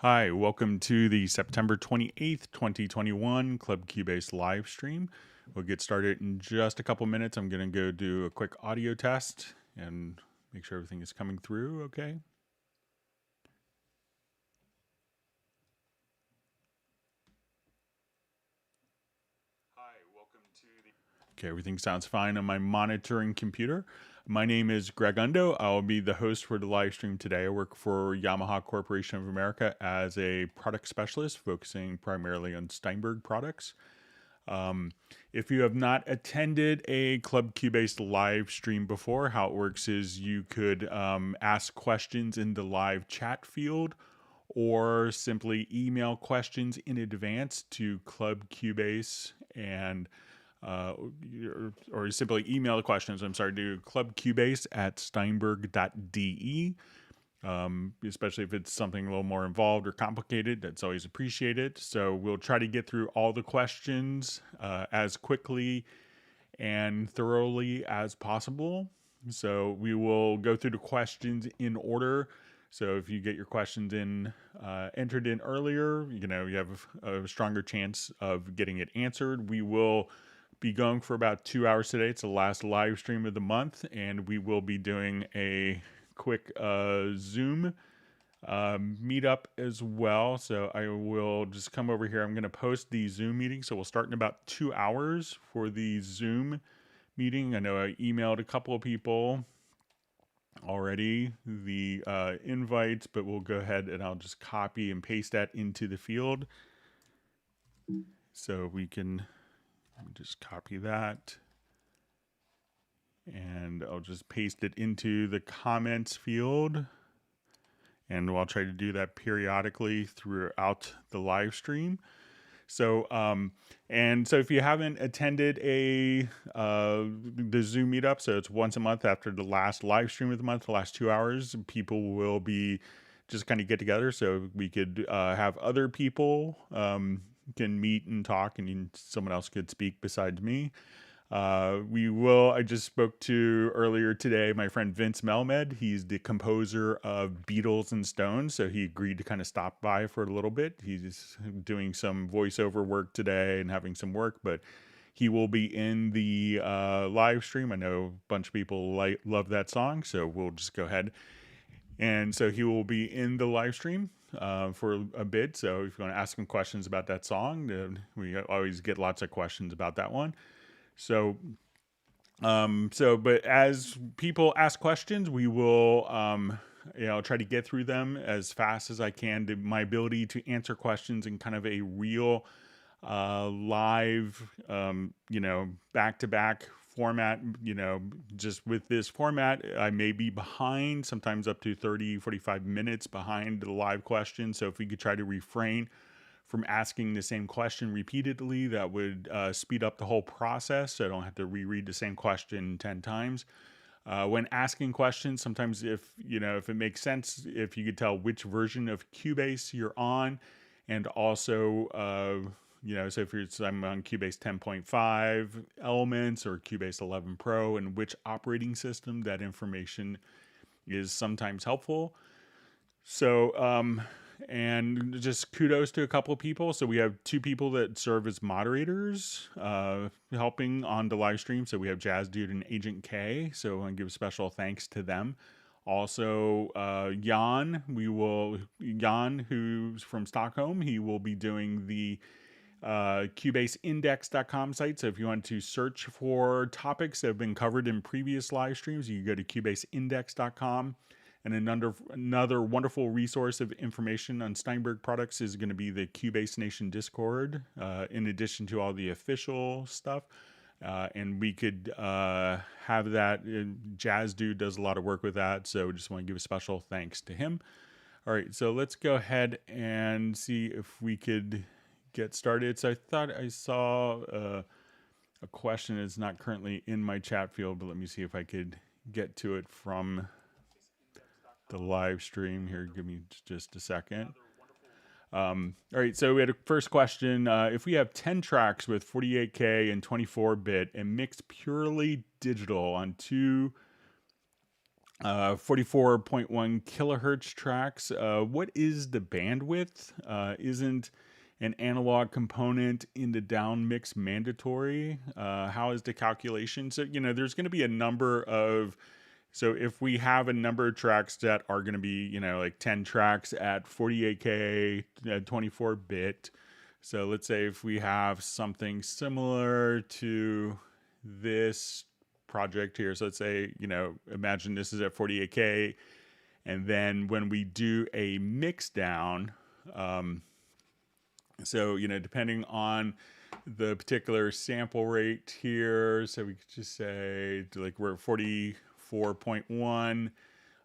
Hi, welcome to the September 28th, 2021 Club Cubase live stream. We'll get started in just a couple minutes. I'm going to go do a quick audio test and make sure everything is coming through okay. Hi, welcome to the... Okay, everything sounds fine on my monitoring computer. My name is Greg Undo. I'll be the host for the live stream today. I work for Yamaha Corporation of America as a product specialist, focusing primarily on Steinberg products. If you have not attended a Club Cubase live stream before, how it works is you could ask questions in the live chat field or simply email questions in advance to Club Cubase and or simply email the questions, to clubcubase at steinberg.de. Especially if it's something a little more involved or complicated, that's always appreciated. So we'll try to get through all the questions as quickly and thoroughly as possible. So we will go through the questions in order. So if you get your questions in entered in earlier, you have a stronger chance of getting it answered. We will be going for about 2 hours today. It's the last live stream of the month, and we will be doing a quick Zoom meetup as well. So I will just come over here. I'm going to post the Zoom meeting. So we'll start in about 2 hours for the Zoom meeting. I know I emailed a couple of people already the invites, but we'll go ahead and I'll just copy and paste that into the field. So we can just copy that. And I'll just paste it into the comments field. And I'll try to do that periodically throughout the live stream. So, so if you haven't attended the Zoom meetup, so it's once a month after the last live stream of the month, the last 2 hours, people will be just kind of get together. So we could have other people can meet and talk, and someone else could speak besides me. I just spoke to earlier today my friend Vince Melmed. He's the composer of Beatles and Stones, so he agreed to kind of stop by for a little bit. He's doing some voiceover work today and having some work, but he will be in the live stream. I know a bunch of people love that song, so we'll just go ahead. And so he will be in the live stream for a bit. So if you want to ask him questions about that song, we always get lots of questions about that one. So, but as people ask questions, we will, try to get through them as fast as I can. My ability to answer questions in kind of a real, live, back-to-back format, just with this format, I may be behind, sometimes up to 30, 45 minutes behind the live question. So if we could try to refrain from asking the same question repeatedly, that would speed up the whole process, so I don't have to reread the same question 10 times. When asking questions, sometimes if it makes sense, if you could tell which version of Cubase you're on, and also, so if I'm on Cubase 10.5 Elements or Cubase 11 Pro, and which operating system, that information is sometimes helpful. So, and just kudos to a couple of people. So we have 2 people that serve as moderators, helping on the live stream. So we have Jazz Dude and Agent K. So I want to give special thanks to them. Also, Jan, who's from Stockholm, he will be doing the cubaseindex.com site. So if you want to search for topics that have been covered in previous live streams, you can go to cubaseindex.com. And another wonderful resource of information on Steinberg products is going to be the Cubase Nation Discord, in addition to all the official stuff. And we could have that. Jazz Dude does a lot of work with that, so we just want to give a special thanks to him. All right, so let's go ahead and see if we could get started. So I thought I saw a question that's not currently in my chat field, but let me see if I could get to it from the live stream here. Give me just a second. All right, so we had a first question. If we have 10 tracks with 48K and 24-bit and mixed purely digital on 2 44.1 kilohertz tracks. What is the bandwidth? Isn't an analog component in the down mix mandatory? How is the calculation? So, there's going to be a number of, so if we have a number of tracks that are going to be, like 10 tracks at 48K, 24 bit. So let's say if we have something similar to this project here. So let's say, imagine this is at 48K. And then when we do a mix down, so, depending on the particular sample rate here, so we could just say like we're at 44.1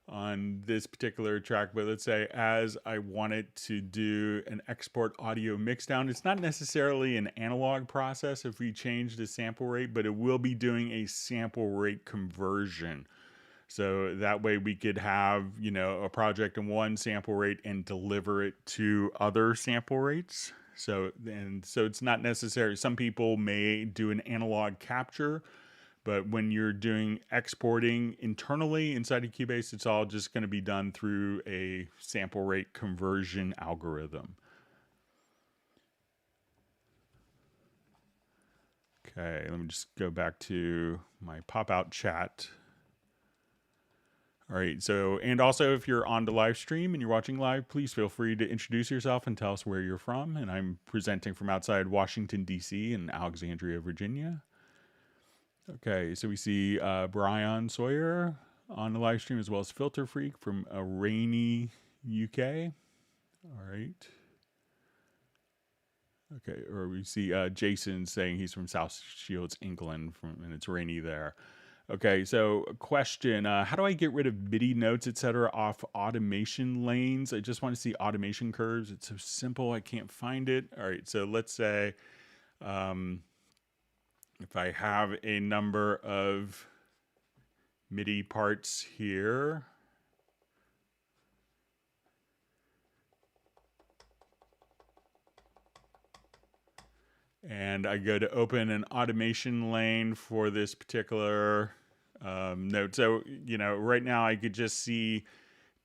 on this particular track, but let's say as I wanted to do an export audio mixdown, it's not necessarily an analog process if we change the sample rate, but it will be doing a sample rate conversion. So that way we could have, a project in one sample rate and deliver it to other sample rates. So it's not necessary. Some people may do an analog capture, but when you're doing exporting internally inside of Cubase, it's all just going to be done through a sample rate conversion algorithm. Okay, let me just go back to my pop-out chat. All right, so, and also if you're on the live stream and you're watching live, please feel free to introduce yourself and tell us where you're from. And I'm presenting from outside Washington, D.C. and Alexandria, Virginia. Okay, so we see Brian Sawyer on the live stream, as well as Filter Freak from rainy UK. All right. Okay, or we see Jason saying he's from South Shields, England, and it's rainy there. Okay, so a question, how do I get rid of MIDI notes, etc. off automation lanes? I just want to see automation curves. It's so simple, I can't find it. All right, so let's say if I have a number of MIDI parts here, and I go to open an automation lane for this particular note. So, right now I could just see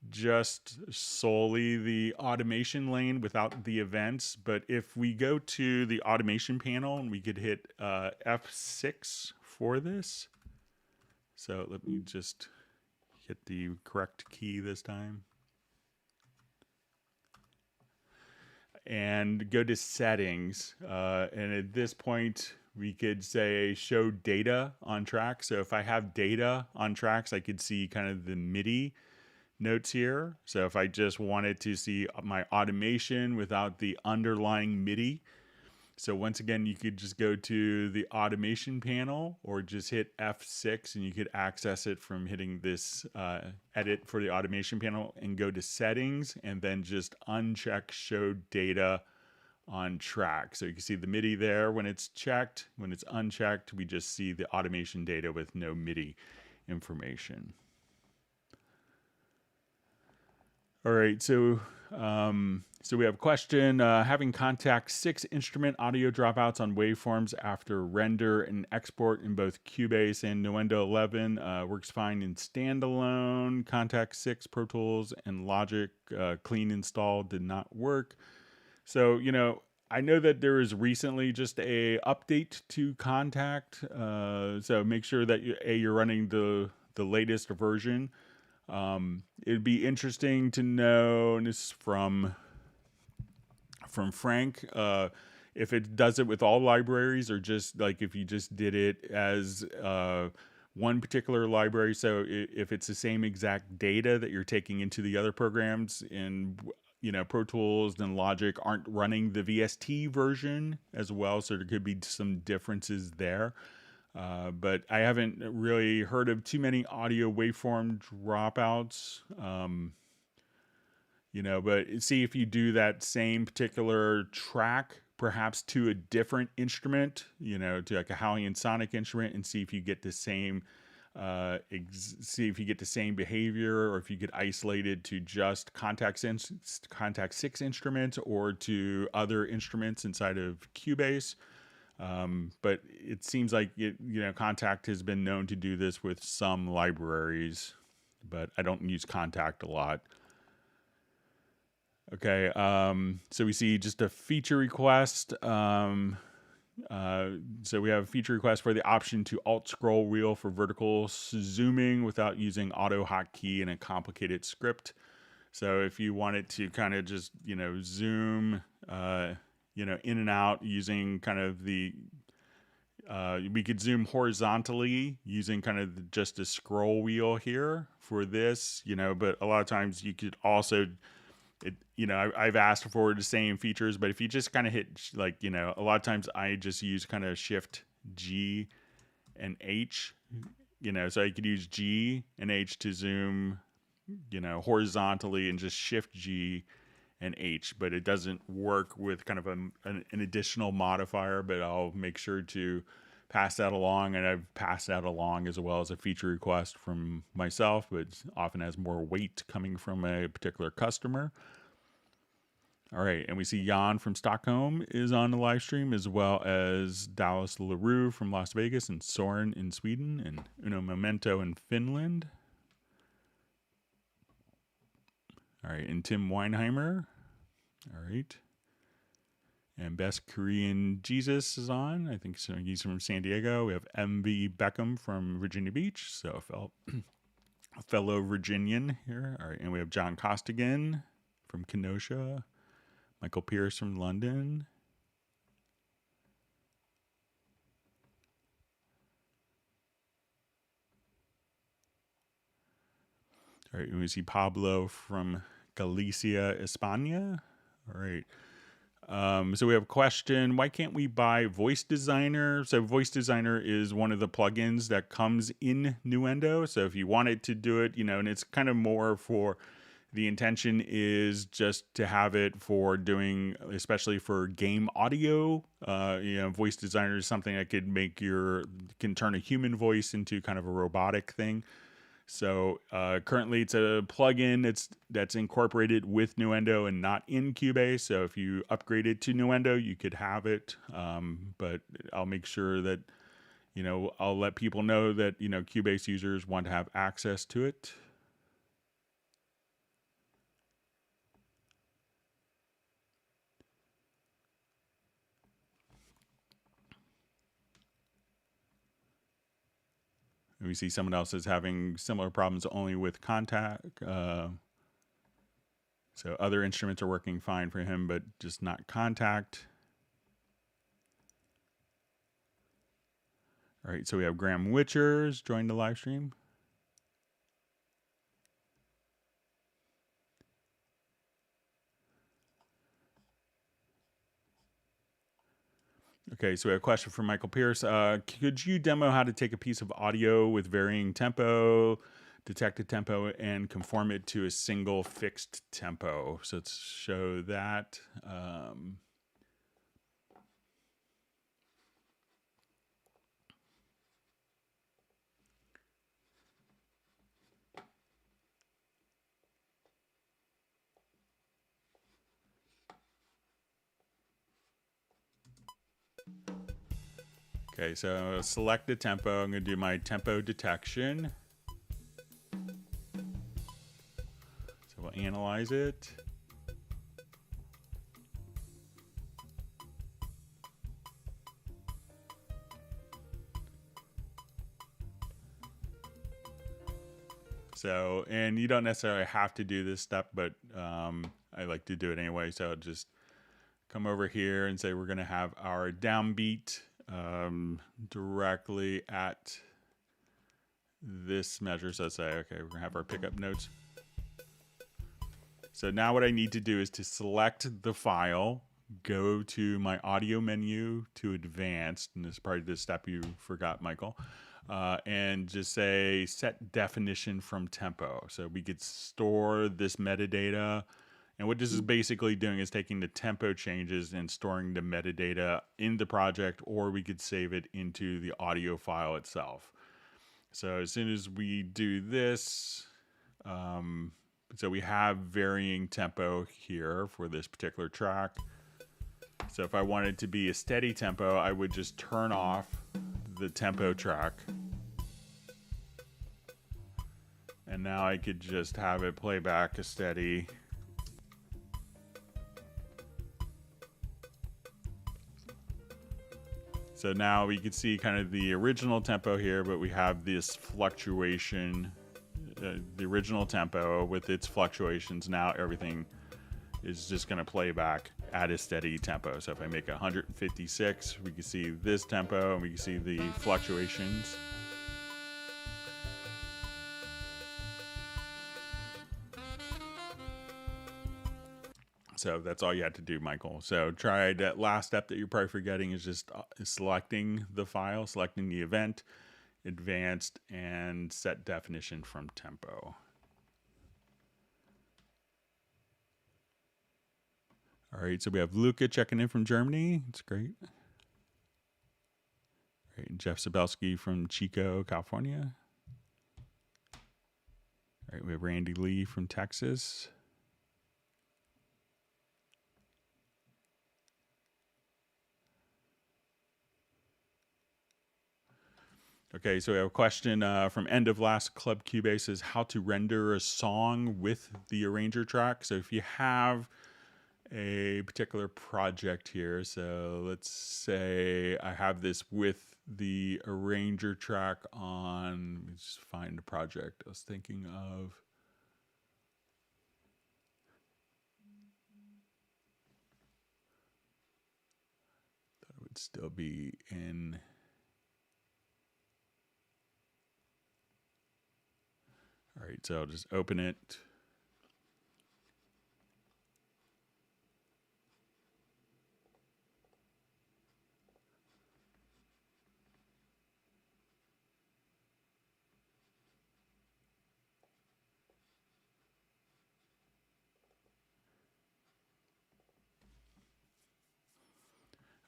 just solely the automation lane without the events. But if we go to the automation panel, and we could hit F6 for this. So let me just hit the correct key this time. And go to settings. And at this point, we could say show data on tracks. So if I have data on tracks, I could see kind of the MIDI notes here. So if I just wanted to see my automation without the underlying MIDI, so once again, you could just go to the automation panel or just hit F6 and you could access it from hitting this edit for the automation panel and go to settings and then just uncheck show data on track. So you can see the MIDI there when it's checked. When it's unchecked, we just see the automation data with no MIDI information. All right, so we have a question. Having Kontakt 6 instrument audio dropouts on waveforms after render and export in both Cubase and Nuendo 11 works fine in standalone. Kontakt 6 Pro Tools and Logic clean install did not work. So, I know that there is recently just a update to Kontakt. So make sure that you're running the latest version. It'd be interesting to know, and this is from Frank, if it does it with all libraries or just like if you just did it as one particular library. So if it's the same exact data that you're taking into the other programs in Pro Tools and Logic aren't running the VST version as well. So there could be some differences there. But I haven't really heard of too many audio waveform dropouts, but see if you do that same particular track, perhaps to a different instrument, to like a Halion sonic instrument and see if you get the same, behavior or if you get isolated to just Kontakt 6 instruments or to other instruments inside of Cubase. But it seems like Kontakt has been known to do this with some libraries. but I don't use Kontakt a lot. Okay, so we see just a feature request. So we have a feature request for the option to alt scroll wheel for vertical zooming without using auto hotkey in a complicated script. So if you wanted to kind of just, zoom, in and out using kind of we could zoom horizontally using kind of just a scroll wheel here for this, but a lot of times you could also, I've asked for the same features, but if you just kind of hit a lot of times I just use kind of Shift G and H, so I could use G and H to zoom, horizontally and just Shift G and H, but it doesn't work with kind of an additional modifier, but I'll make sure to pass that along, and I've passed that along as well as a feature request from myself, but often has more weight coming from a particular customer. All right, and we see Jan from Stockholm is on the live stream, as well as Dallas LaRue from Las Vegas, and Soren in Sweden, and Uno Momento in Finland. All right, and Tim Weinheimer. All right. And Best Korean Jesus is on. I think so. He's from San Diego. We have MV Beckham from Virginia Beach. So a fellow Virginian here. All right, and we have John Costigan from Kenosha. Michael Pierce from London. All right, we see Pablo from Galicia, España. All right. So we have a question, why can't we buy Voice Designer? So Voice Designer is one of the plugins that comes in Nuendo. So if you wanted to do it, and it's kind of more for, the intention is just to have it for doing, especially for game audio. Voice Designer is something that can turn a human voice into kind of a robotic thing. So currently it's a plugin that's incorporated with Nuendo and not in Cubase. So if you upgraded to Nuendo, you could have it. But I'll make sure that, I'll let people know that, Cubase users want to have access to it. And we see someone else is having similar problems only with Kontakt. So other instruments are working fine for him, but just not Kontakt. All right, so we have Graham Witchers joined the live stream. Okay, so we have a question from Michael Pierce. Could you demo how to take a piece of audio with varying tempo, detect a tempo, and conform it to a single fixed tempo? So let's show that. Okay, so select the tempo. I'm going to do my tempo detection. So we'll analyze it. So, and you don't necessarily have to do this step, but I like to do it anyway. So I'll just come over here and say we're going to have our downbeat directly at this measure. So let's say, okay, we're going to have our pickup notes. So now what I need to do is to select the file, go to my audio menu to advanced, and this is probably the step you forgot, Michael, and just say set definition from tempo. So we could store this metadata. And what this is basically doing is taking the tempo changes and storing the metadata in the project, or we could save it into the audio file itself. So as soon as we do this, so we have varying tempo here for this particular track. So if I wanted to be a steady tempo, I would just turn off the tempo track. And now I could just have it play back a steady. So now we can see kind of the original tempo here, but we have this fluctuation, the original tempo with its fluctuations. Now everything is just going to play back at a steady tempo. So if I make 156, we can see this tempo and we can see the fluctuations. So that's all you had to do, Michael. So try that last step that you're probably forgetting is just selecting the file, selecting the event, advanced, and set definition from tempo. All right, so we have Luca checking in from Germany. It's great. All right, Jeff Sabelski from Chico, California. All right, we have Randy Lee from Texas. Okay, so we have a question from End of Last Club Cubase is how to render a song with the arranger track. So if you have a particular project here, so let's say I have this with the arranger track on, let me just find a project I was thinking of. That would still be in. All right, so I'll just open it.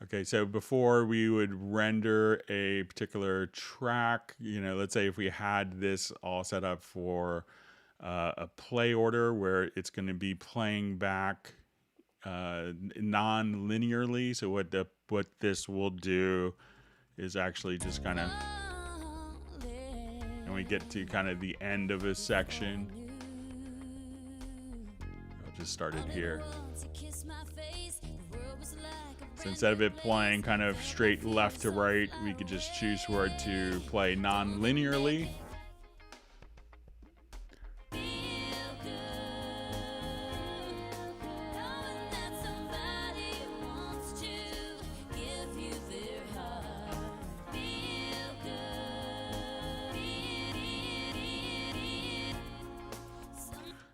Okay, so before we would render a particular track, you know, let's say if we had this all set up for a play order where it's going to be playing back non-linearly. So what this will do is actually just kind of, and we get to kind of the end of a section. I'll just start it here. So instead of it playing kind of straight left to right, we could just choose for it to play non-linearly.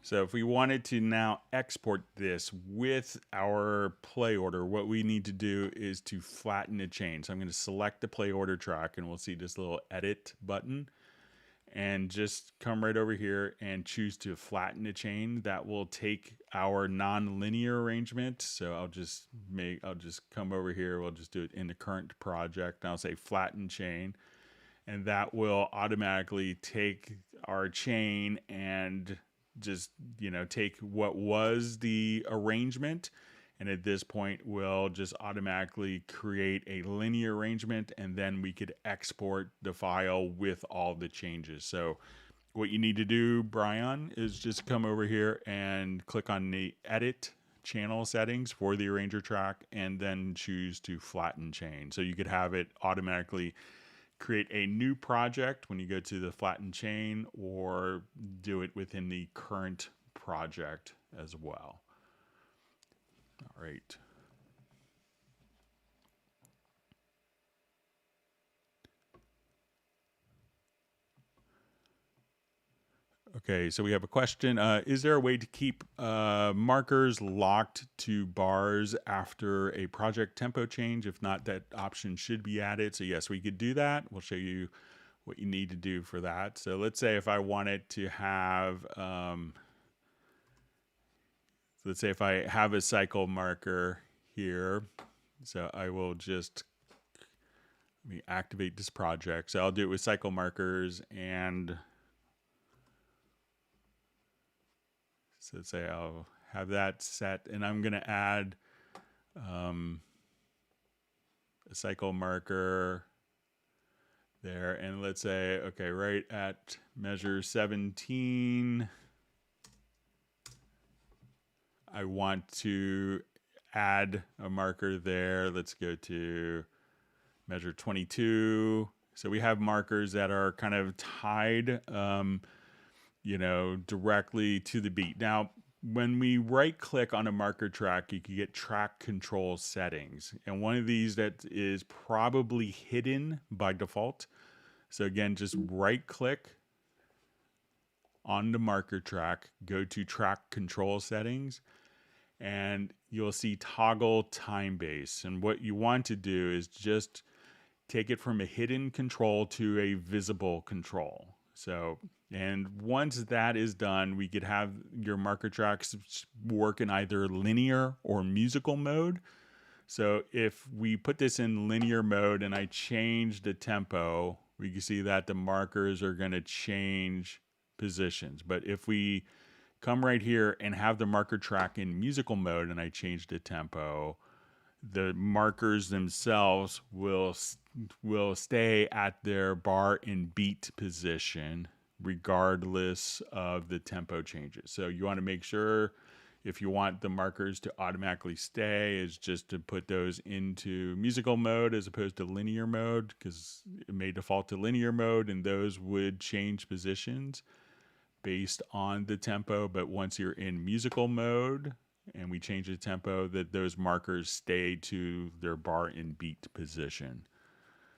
So if we wanted to now export this with our play order, what we need to do is to flatten a chain. So I'm going to select the play order track and we'll see this little edit button and just come right over here and choose to flatten a chain. That will take our non-linear arrangement. So I'll just come over here. We'll just do it in the current project. And I'll say flatten chain. And that will automatically take our chain and just, you know, take what was the arrangement, and at this point we'll just automatically create a linear arrangement, and then we could export the file with all the changes. So what you need to do, Brian, is just come over here and click on the edit channel settings for the arranger track and then choose to flatten chain. So you could have it automatically create a new project when you go to the flatten chain, or do it within the current project as well. All right. Okay, so we have a question. Is there a way to keep markers locked to bars after a project tempo change? If not, that option should be added. So yes, we could do that. We'll show you what you need to do for that. So let's say if I wanted to have, let's say if I have a cycle marker here, so I will just, let me activate this project. So I'll do it with cycle markers, and so let's say I'll have that set, and I'm going to add a cycle marker there. And let's say, okay, right at measure 17, I want to add a marker there. Let's go to measure 22. So we have markers that are kind of tied, directly to the beat. Now, when we right click on a marker track, you can get track control settings. And one of these that is probably hidden by default. So again, just right click on the marker track, go to track control settings, and you'll see toggle time base. And what you want to do is just take it from a hidden control to a visible control. So, and once that is done, we could have your marker tracks work in either linear or musical mode. So if we put this in linear mode and I change the tempo, we can see that the markers are going to change positions. But if we come right here and have the marker track in musical mode and I change the tempo, the markers themselves will stay at their bar and beat position regardless of the tempo changes. So you want to make sure, if you want the markers to automatically stay, is just to put those into musical mode as opposed to linear mode, because it may default to linear mode and those would change positions based on the tempo. But once you're in musical mode and we change the tempo, that those markers stay to their bar and beat position.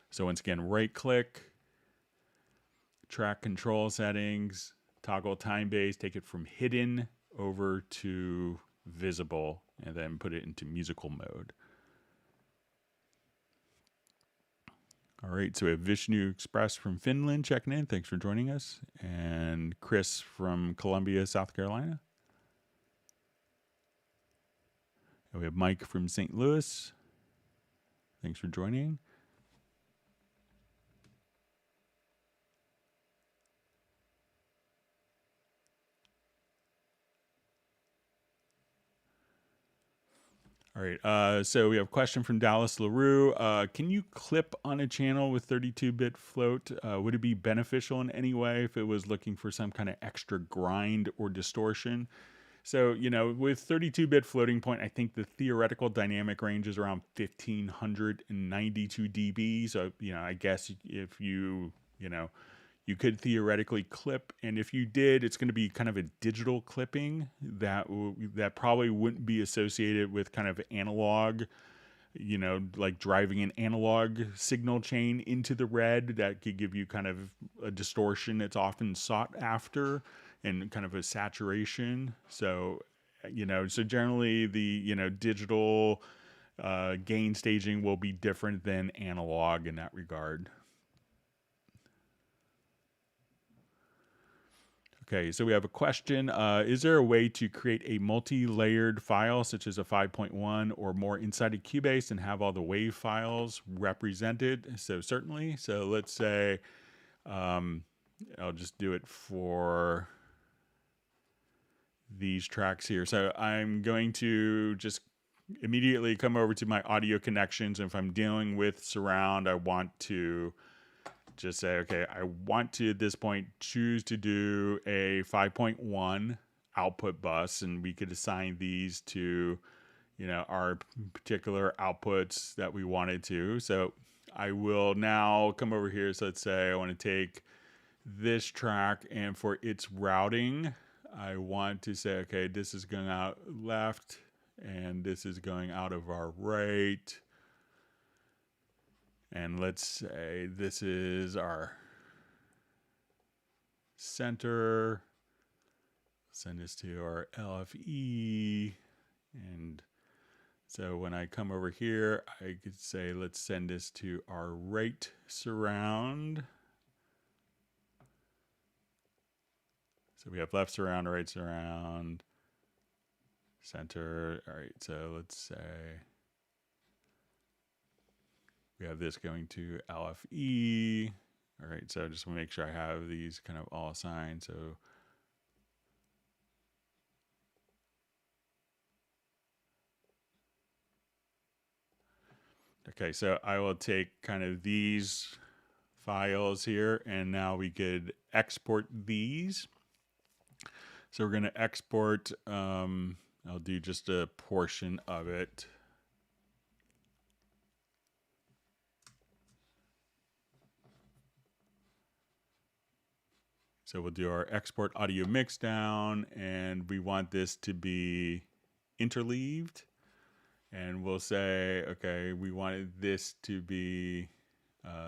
So once again, right click, track control settings, toggle time base, take it from hidden over to visible, and then put it into musical mode. All right, so we have Vishnu Express from Finland checking in. Thanks for joining us. And Chris from Columbia, South Carolina. And we have Mike from St. Louis. Thanks for joining. All right, so we have a question from Dallas LaRue. Can you clip on a channel with 32-bit float? Would it be beneficial in any way if it was looking for some kind of extra grind or distortion? So, with 32-bit floating point, I think the theoretical dynamic range is around 1592 dB. So, I guess if you could theoretically clip, and if you did, it's going to be kind of a digital clipping that probably wouldn't be associated with kind of analog, like driving an analog signal chain into the red. That could give you kind of a distortion that's often sought after and kind of a saturation. So, so generally the, digital gain staging will be different than analog in that regard. Okay, so we have a question. Is there a way to create a multi-layered file, such as a 5.1 or more, inside of Cubase and have all the wave files represented? So certainly. So let's say, I'll just do it for these tracks here. So I'm going to just immediately come over to my audio connections. And if I'm dealing with surround, I want to just say, okay, I want to, at this point, choose to do a 5.1 output bus, and we could assign these to, our particular outputs that we wanted to. So I will now come over here. So let's say I want to take this track, and for its routing, I want to say, okay, this is going out left, and this is going out of our right. And let's say this is our center. Send this to our LFE. And so when I come over here, I could say, let's send this to our right surround. So we have left surround, right surround, center. All right, so let's say we have this going to LFE. All right, so I just want to make sure I have these kind of all assigned. So okay, so I will take kind of these files here, and now we could export these. So we're going to export, I'll do just a portion of it. So we'll do our export audio mixdown, and we want this to be interleaved. And we'll say, okay, we wanted this to be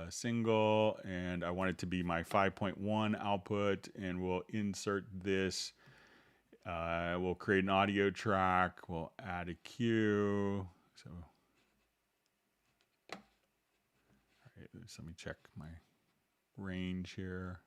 single, and I want it to be my 5.1 output, and we'll insert this. We'll create an audio track. We'll add a cue. So, all right, let me check my range here.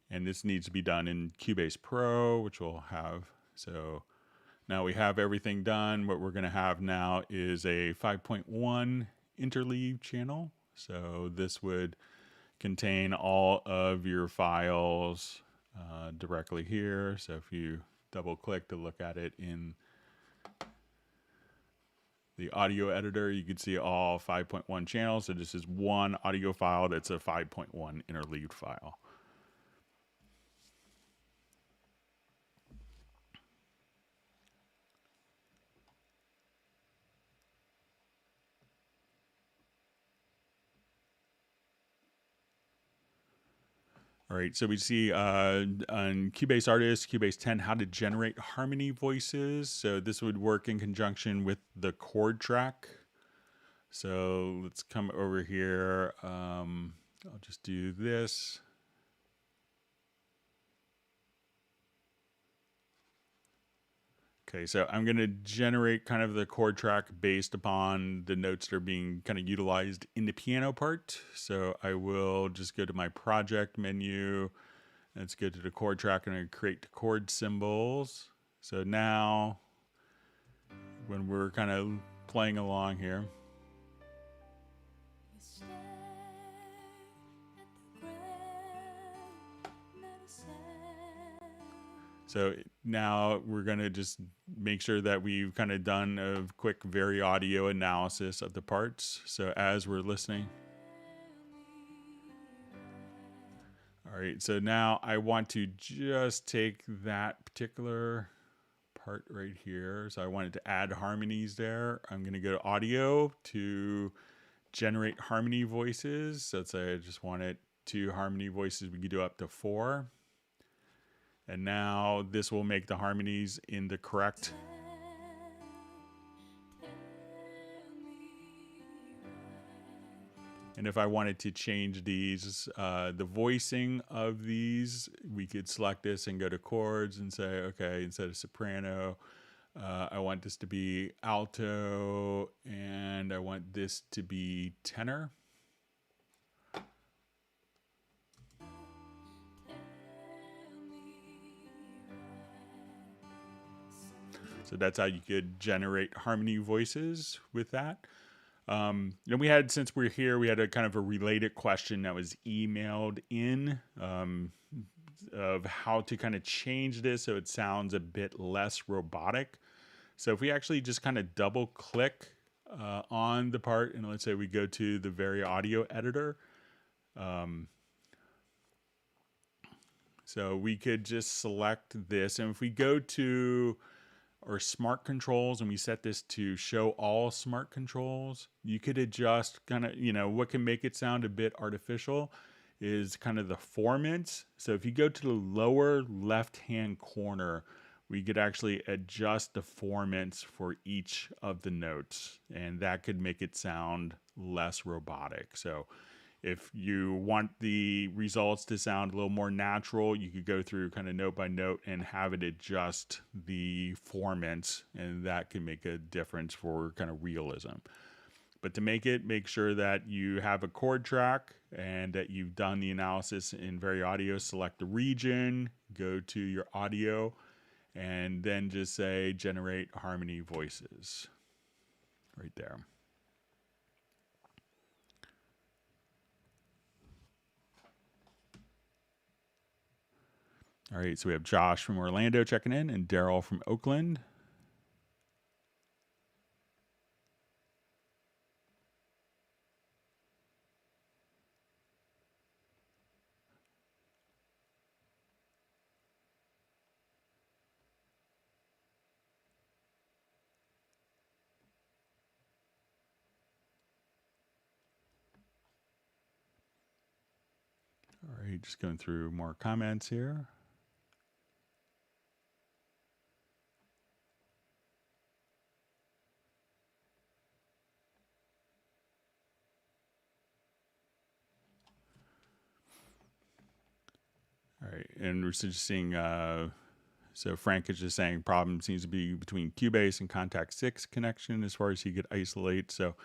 And this needs to be done in Cubase Pro, which we'll have. So now we have everything done. What we're going to have now is a 5.1 interleave channel. So this would contain all of your files directly here. So if you double click to look at it in the audio editor, you can see all 5.1 channels. So this is one audio file that's a 5.1 interleaved file. All right, so we see on Cubase Artist, Cubase 10, how to generate harmony voices. So this would work in conjunction with the chord track. So let's come over here. I'll just do this. Okay, so I'm going to generate kind of the chord track based upon the notes that are being kind of utilized in the piano part. So I will just go to my project menu. Let's go to the chord track and create the chord symbols. So now when we're kind of playing along here, so now we're going to just make sure that we've kind of done a quick Variaudio analysis of the parts. So as we're listening. All right, so now I want to just take that particular part right here. So I wanted to add harmonies there. I'm going to go to audio to generate harmony voices. So let's say I just wanted 2 harmony voices. We could do up to 4. And now this will make the harmonies in the correct. And if I wanted to change these, the voicing of these, we could select this and go to chords and say, okay, instead of soprano, I want this to be alto, and I want this to be tenor. So that's how you could generate harmony voices with that. And we had, since we're here, we had a kind of a related question that was emailed in of how to kind of change this so it sounds a bit less robotic. So if we actually just kind of double click on the part, and let's say we go to the Variaudio editor. So we could just select this, and if we go to or smart controls and we set this to show all smart controls, you could adjust kind of, what can make it sound a bit artificial is kind of the formants. So if you go to the lower left-hand corner, we could actually adjust the formants for each of the notes, and that could make it sound less robotic. So if you want the results to sound a little more natural, you could go through kind of note by note and have it adjust the formants, and that can make a difference for kind of realism. But to make sure that you have a chord track and that you've done the analysis in Variaudio, select the region, go to your audio, and then just say generate harmony voices right there. All right, so we have Josh from Orlando checking in and Daryl from Oakland. All right, just going through more comments here. All right, and we're just seeing, so Frank is just saying problem seems to be between Cubase and Kontakt 6 connection as far as he could isolate. So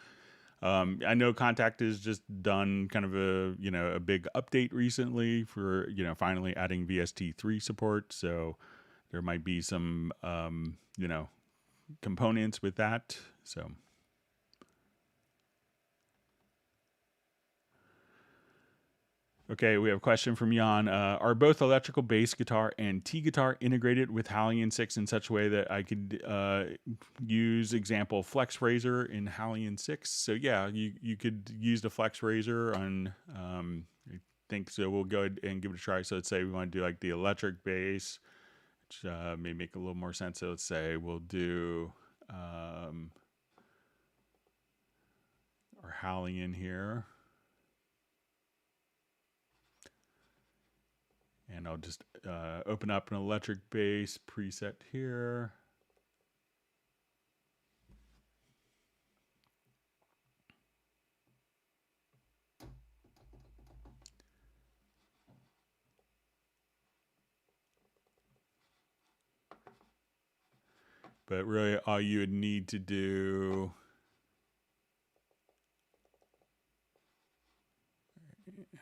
I know Kontakt has just done kind of a big update recently for, finally adding VST3 support. So there might be some, components with that. So. Okay, we have a question from Jan. Are both electrical bass guitar and T guitar integrated with Halion 6 in such a way that I could use example FlexPhraser in Halion 6? So yeah, you could use the FlexPhraser on, I think so. We'll go ahead and give it a try. So let's say we want to do like the electric bass, which may make a little more sense. So let's say we'll do our Halion here. And I'll just open up an electric bass preset here. But really all you would need to do,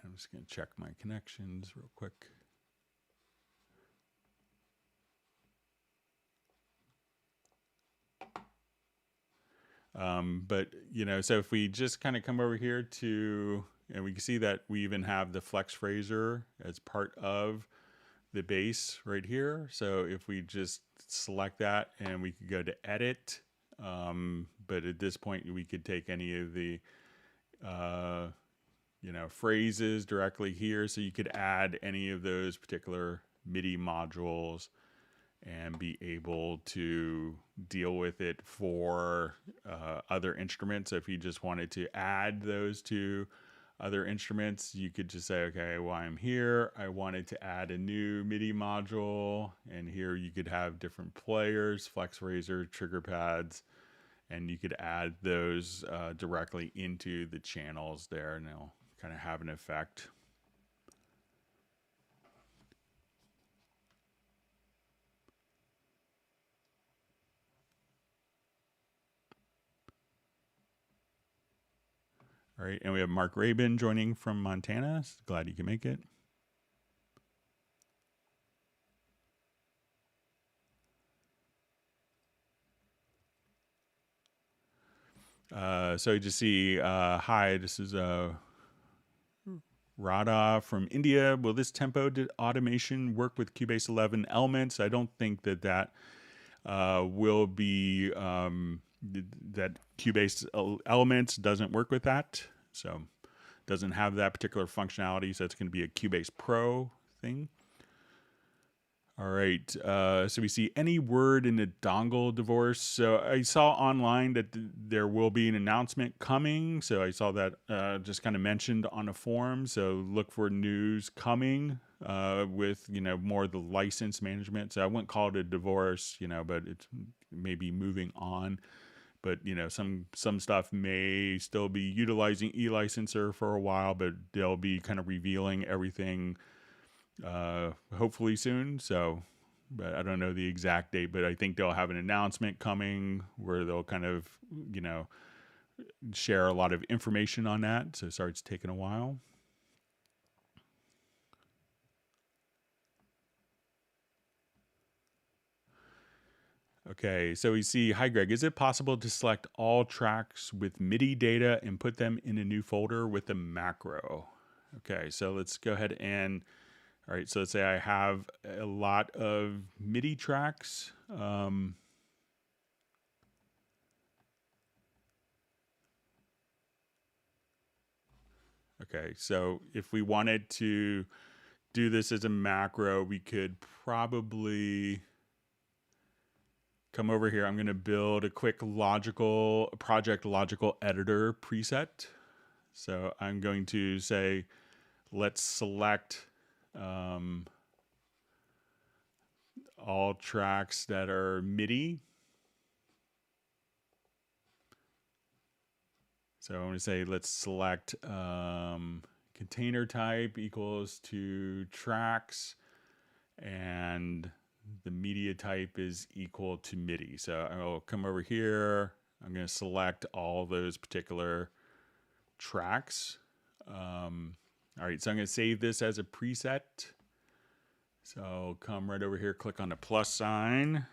I'm just going to check my connections real quick. But, so if we just kind of come over here to, and we can see that we even have the FlexPhraser as part of the bass right here. So if we just select that and we could go to edit, but at this point we could take any of the, phrases directly here. So you could add any of those particular MIDI modules and be able to deal with it for other instruments. So if you just wanted to add those to other instruments, you could just say, okay, well, I'm here. I wanted to add a new MIDI module, and here you could have different players, FlexPhraser, trigger pads, and you could add those directly into the channels there, and they'll kind of have an effect. All right, and we have Mark Rabin joining from Montana. Glad you can make it. So you just see, hi, this is Radha from India. Will this tempo automation work with Cubase 11 elements? I don't think that will be, that Cubase elements doesn't work with that. So doesn't have that particular functionality. So it's going to be a Cubase Pro thing. All right, so we see any word in the dongle divorce. So I saw online that there will be an announcement coming. So I saw that just kind of mentioned on a forum. So look for news coming with, more of the license management. So I wouldn't call it a divorce, but it's maybe moving on. But, some stuff may still be utilizing eLicenser for a while, but they'll be kind of revealing everything hopefully soon. So, but I don't know the exact date, but I think they'll have an announcement coming where they'll kind of, share a lot of information on that. So sorry, it's taken a while. Okay, so we see, hi Greg, is it possible to select all tracks with MIDI data and put them in a new folder with a macro? Okay, so let's go ahead and, All right, so let's say I have a lot of MIDI tracks. Okay, so if we wanted to do this as a macro, we could probably come over here. I'm going to build a quick project logical editor preset. So I'm going to say, let's select all tracks that are MIDI. So I'm going to say, let's select container type equals to tracks, and the media type is equal to MIDI. So I'll come over here. I'm going to select all those particular tracks. All right, so I'm going to save this as a preset. So I'll come right over here, click on the plus sign.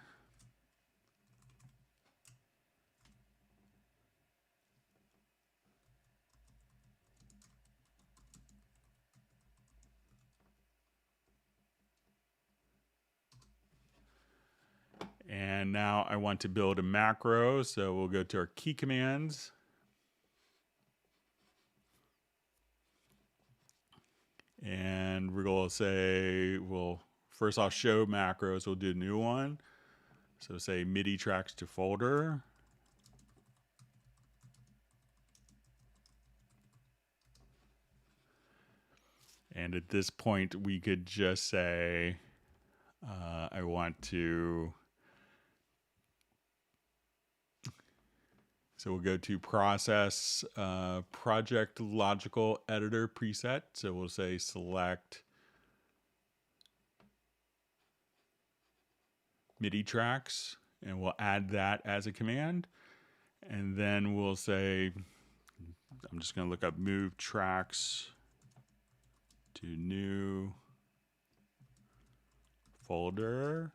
And now I want to build a macro, so we'll go to our key commands. And we're going to say, well, first I'll show macros. We'll do a new one. So say MIDI tracks to folder. And at this point, we could just say, I want to. So we'll go to process, project logical editor preset. So we'll say select MIDI tracks, and we'll add that as a command. And then we'll say, I'm just going to look up move tracks to new folder.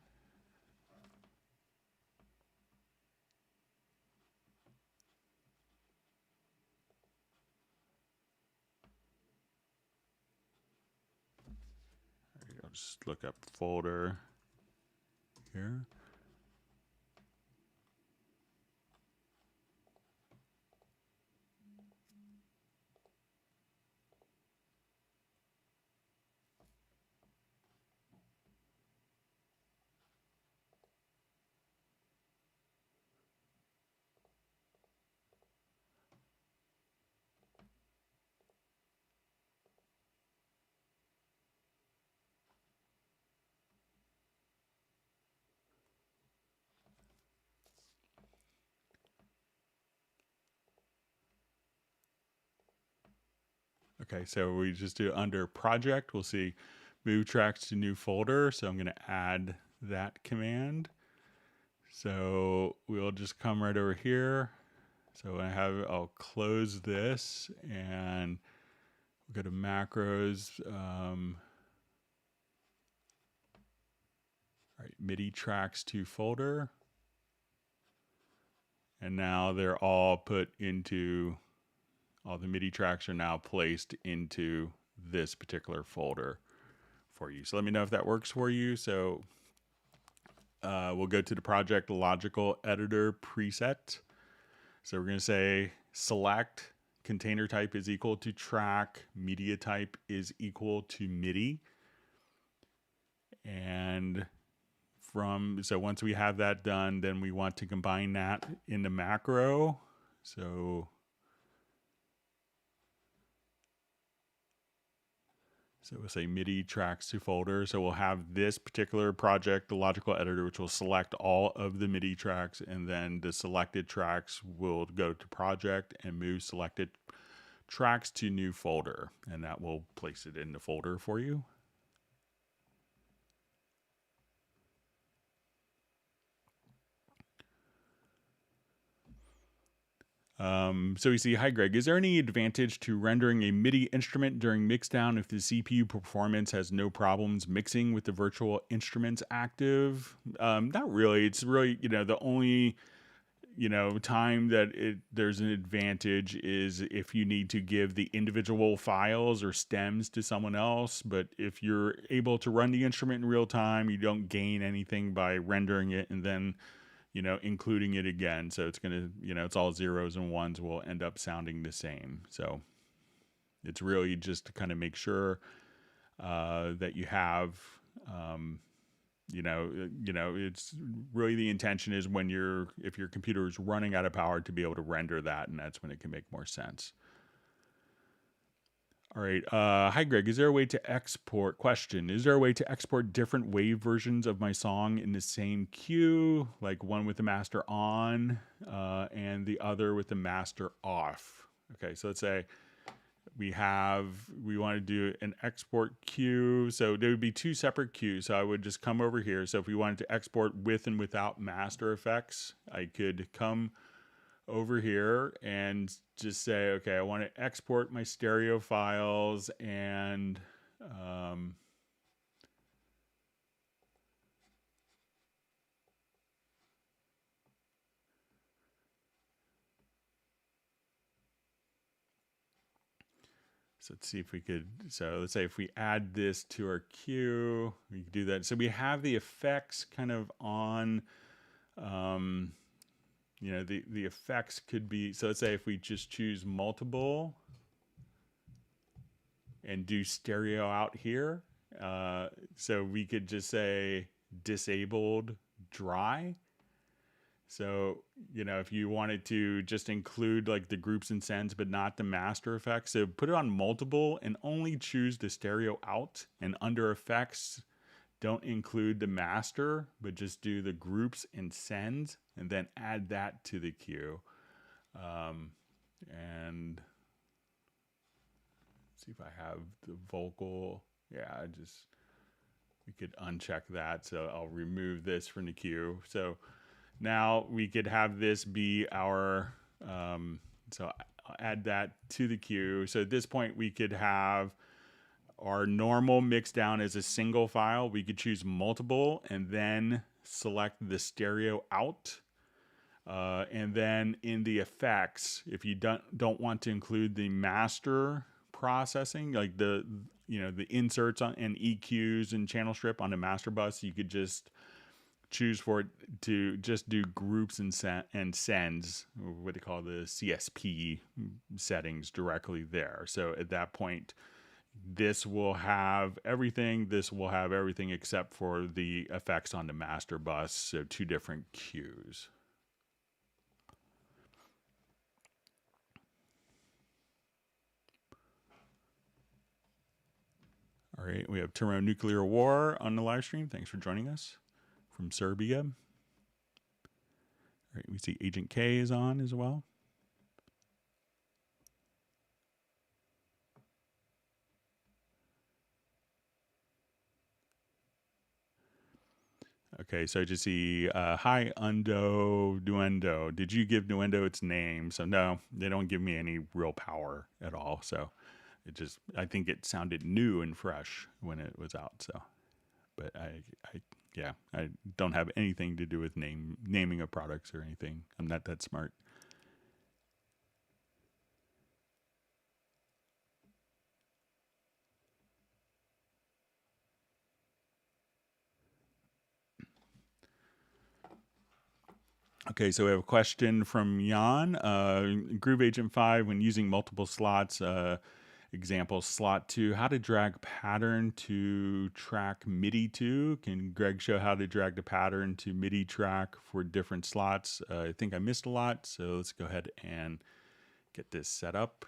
I'll just look up folder here. Okay, so we just do under project, we'll see move tracks to new folder. So I'm going to add that command. So we'll just come right over here. So I'll close this and we'll go to macros. All right, MIDI tracks to folder. And now they're all put into, all the MIDI tracks are now placed into this particular folder for you. So let me know if that works for you. So we'll go to the project logical editor preset. So we're going to say select container type is equal to track, media type is equal to MIDI. And so once we have that done, then we want to combine that into macro. So we'll say MIDI tracks to folder. So we'll have this particular project, the logical editor, which will select all of the MIDI tracks, and then the selected tracks will go to project and move selected tracks to new folder, and that will place it in the folder for you. So we see, hi Greg, is there any advantage to rendering a MIDI instrument during mixdown if the CPU performance has no problems mixing with the virtual instruments active? Not really. It's really, the only time that there's an advantage is if you need to give the individual files or stems to someone else. But if you're able to run the instrument in real time, you don't gain anything by rendering it and then, including it again. So it's going to, it's all zeros and ones will end up sounding the same. So it's really just to kind of make sure that you have, it's really the intention is if your computer is running out of power to be able to render that, and that's when it can make more sense. All right. Hi, Greg. Is there a way to export? Question. Is there a way to export different wave versions of my song in the same queue, like one with the master on and the other with the master off? Okay, so let's say we want to do an export queue. So there would be two separate queues. So I would just come over here. So if we wanted to export with and without master effects, I could come over here and just say, okay, I want to export my stereo files and so let's see if we could, so let's say if we add this to our queue, we can do that. So we have the effects kind of on, the effects could be, so let's say if we just choose multiple and do stereo out here, so we could just say disabled dry. So, if you wanted to just include like the groups and sends, but not the master effects, so put it on multiple and only choose the stereo out, and under effects, don't include the master, but just do the groups and sends, and then add that to the queue. And see if I have the vocal. Yeah, we could uncheck that. So I'll remove this from the queue. So now we could have this be our, so I'll add that to the queue. So at this point we could have our normal mix down as a single file. We could choose multiple and then select the stereo out. And then in the effects, if you don't want to include the master processing, like the inserts and EQs and channel strip on the master bus, you could just choose for it to just do groups and sends, what they call the CSP settings directly there. So at that point, this will have everything. This will have everything except for the effects on the master bus. So two different queues. All right, we have Thermonuclear War on the live stream. Thanks for joining us from Serbia. All right, we see Agent K is on as well. Okay, so I just see, hi, Nuendo. Did you give Nuendo its name? So no, they don't give me any real power at all. So I think it sounded new and fresh when it was out. So, but I don't have anything to do with naming of products or anything. I'm not that smart. Okay, so we have a question from Jan. Groove Agent 5, when using multiple slots, example slot 2, how to drag pattern to track MIDI to. Can Greg show how to drag the pattern to MIDI track for different slots? I think I missed a lot, so let's go ahead and get this set up.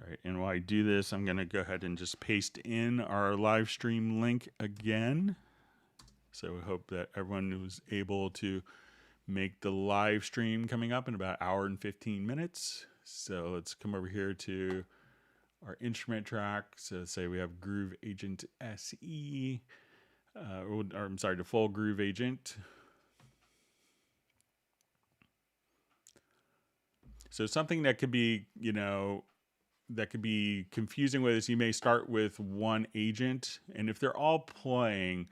All right, and while I do this, I'm going to go ahead and just paste in our live stream link again. So we hope that everyone was able to make the live stream coming up in about an hour and 15 minutes. So let's come over here to our instrument track. So say we have Groove Agent SE, or I'm sorry, the full Groove Agent. So something that could be, that could be confusing with is you may start with one agent, and if they're all playing,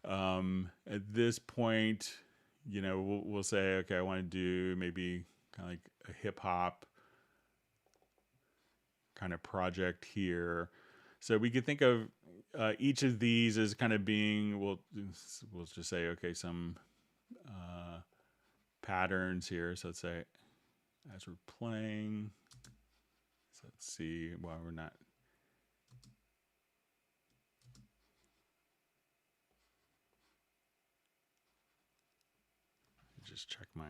at this point, you know, we'll say, okay, I want to do maybe kind of like a hip hop kind of project here. So we could think of each of these as kind of being, we'll just say, okay, some patterns here. So let's say as we're playing, so let's see why we're not. Just check my.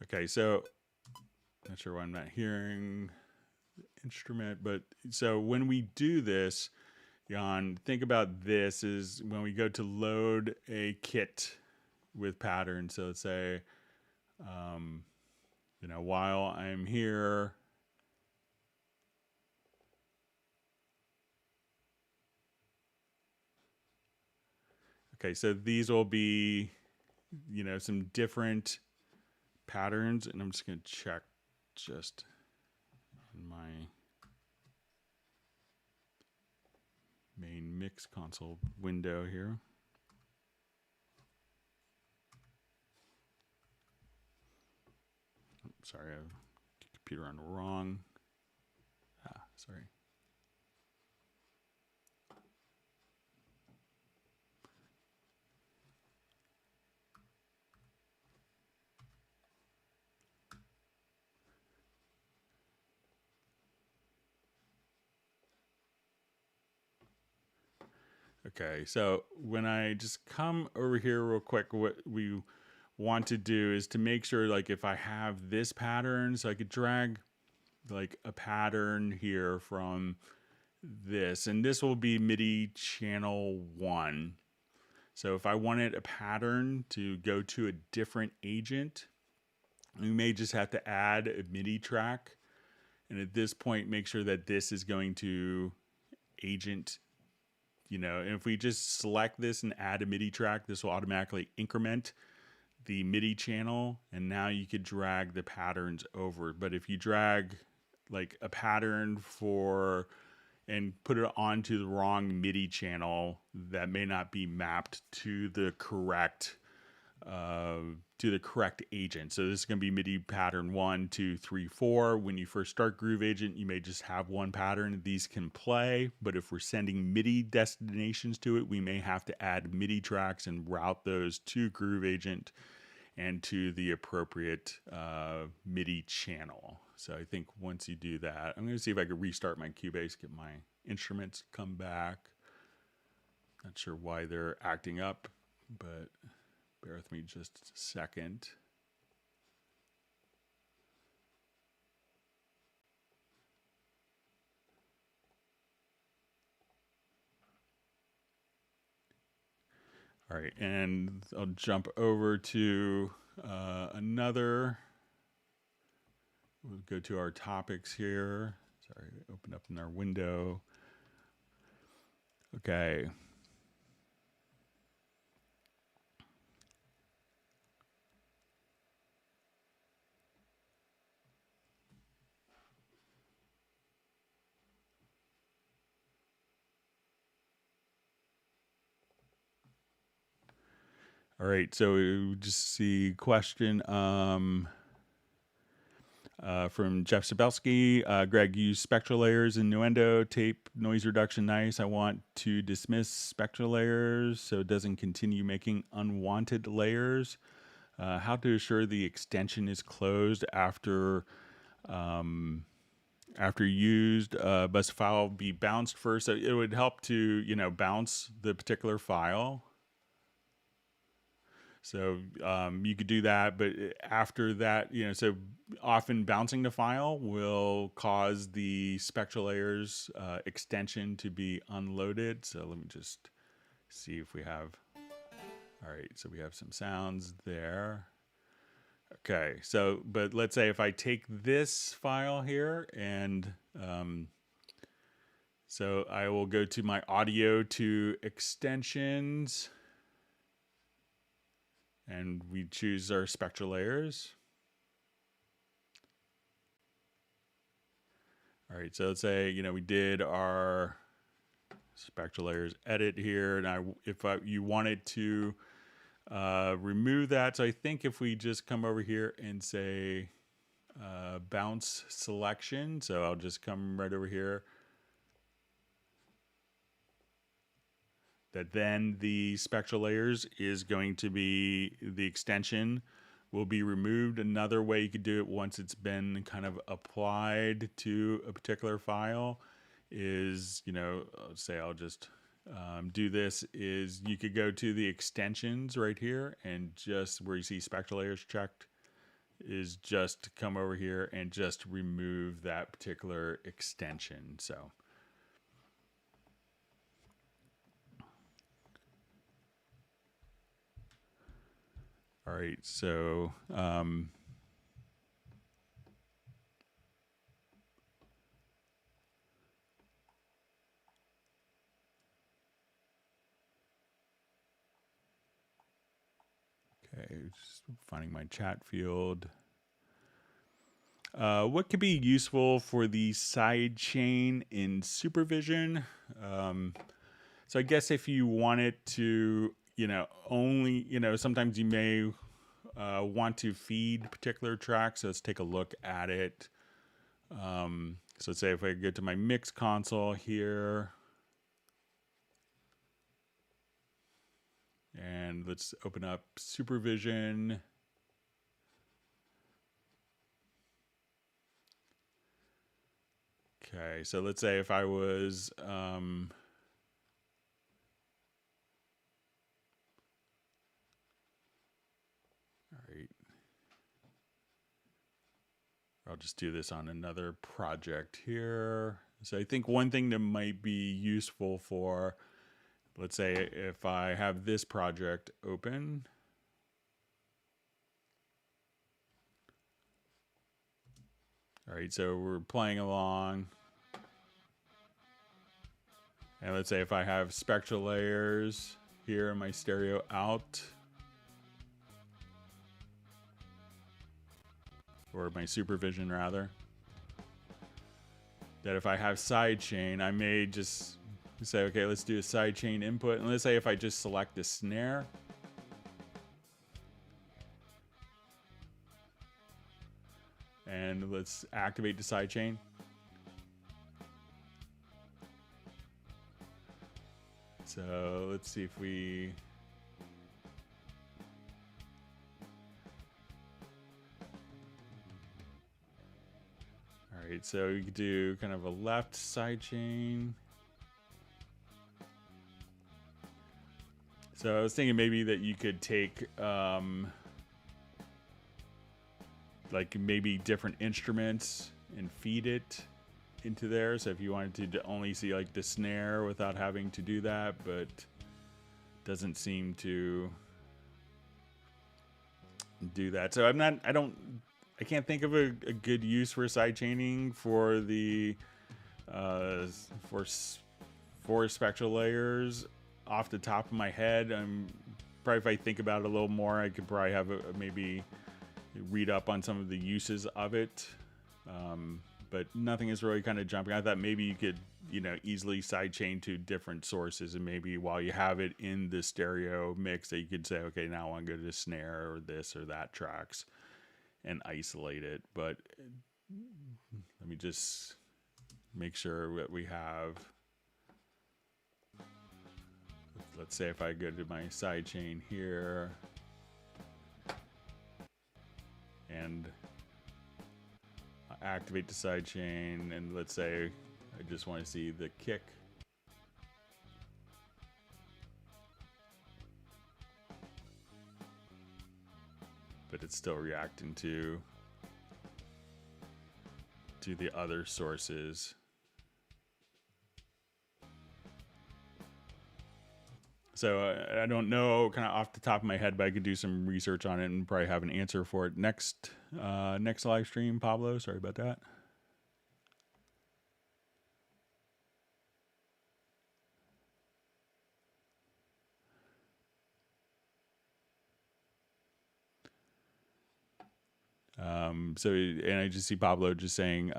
Okay, so not sure why I'm not hearing the instrument, but so when we do this, Jan, think about this is when we go to load a kit with patterns. So let's say, you know, while I'm here, okay, so these will be, you know, some different patterns, and I'm just going to check just in my main mix console window here. Sorry, I have the computer on wrong. Sorry. Okay, so when I just come over here real quick, what we want to do is to make sure, like, if I have this pattern, so I could drag like a pattern here from this, and this will be MIDI channel 1. So if I wanted a pattern to go to a different agent, we may just have to add a MIDI track, and at this point make sure that this is going to agent, you know, and if we just select this and add a MIDI track, this will automatically increment the MIDI channel, and now you could drag the patterns over. But if you drag like a pattern for and put it onto the wrong MIDI channel, that may not be mapped to the correct agent. So this is going to be MIDI pattern 1, 2, 3, 4. When you first start Groove Agent, you may just have one pattern. These can play, but if we're sending MIDI destinations to it, we may have to add MIDI tracks and route those to Groove Agent and to the appropriate MIDI channel. So I think once you do that, I'm going to see if I can restart my Cubase, get my instruments to come back. Not sure why they're acting up, but bear with me just a second. All right, and I'll jump over to another. We'll go to our topics here. Sorry, open up in our window. Okay. All right, so we just see question from Jeff Sabelski. Greg, use Spectral Layers in Nuendo, tape noise reduction nice. I want to dismiss Spectral Layers so it doesn't continue making unwanted layers. How to assure the extension is closed after used. Must file be bounced first? So it would help to, you know, bounce the particular file. So you could do that, but after that, you know, so often bouncing the file will cause the Spectral Layers extension to be unloaded. So let me just see if we have All right, so we have some sounds there. Okay, so, but let's say if I take this file here and, so I will go to my audio to extensions and we choose our spectral layers. All right, so let's say, you know, we did our spectral layers edit here, and you wanted to remove that, so I think if we just come over here and say bounce selection, so I'll just come right over here, that then the spectral layers is going to be, the extension will be removed. Another way you could do it once it's been kind of applied to a particular file is, you know, say I'll just do this, is you could go to the extensions right here and just where you see spectral layers checked, is just come over here and just remove that particular extension. So all right, so okay, just finding my chat field. What could be useful for the sidechain in Supervision? So I guess if you wanted to, you know, only, you know, sometimes you may want to feed particular tracks. So let's take a look at it. So let's say if I go to my mix console here, and let's open up Supervision. Okay, so let's say if I was all right, I'll just do this on another project here. So I think one thing that might be useful for, let's say if I have this project open, all right, so we're playing along. And let's say if I have spectral layers here in my stereo out, or my Supervision rather, that if I have sidechain, I may just say, okay, let's do a sidechain input. And let's say if I just select the snare, and let's activate the sidechain. So let's see if we, all right, so you could do kind of a left sidechain. So I was thinking maybe that you could take like maybe different instruments and feed it into there. So if you wanted to only see like the snare without having to do that, but doesn't seem to do that. So I can't think of a good use for sidechaining for the for spectral layers off the top of my head. Probably if I think about it a little more, I could probably have maybe read up on some of the uses of it. But nothing is really kind of jumping. I thought maybe you could, you know, easily sidechain to different sources, and maybe while you have it in the stereo mix, that you could say, okay, now I want to go to the snare or this or that tracks and isolate it. But let me just make sure that we have, let's say if I go to my sidechain here and activate the sidechain, and let's say I just want to see the kick. But it's still reacting to the other sources. So I don't know kind of off the top of my head, but I could do some research on it and probably have an answer for it next live stream. Pablo, sorry about that. So, and I just see Pablo just saying,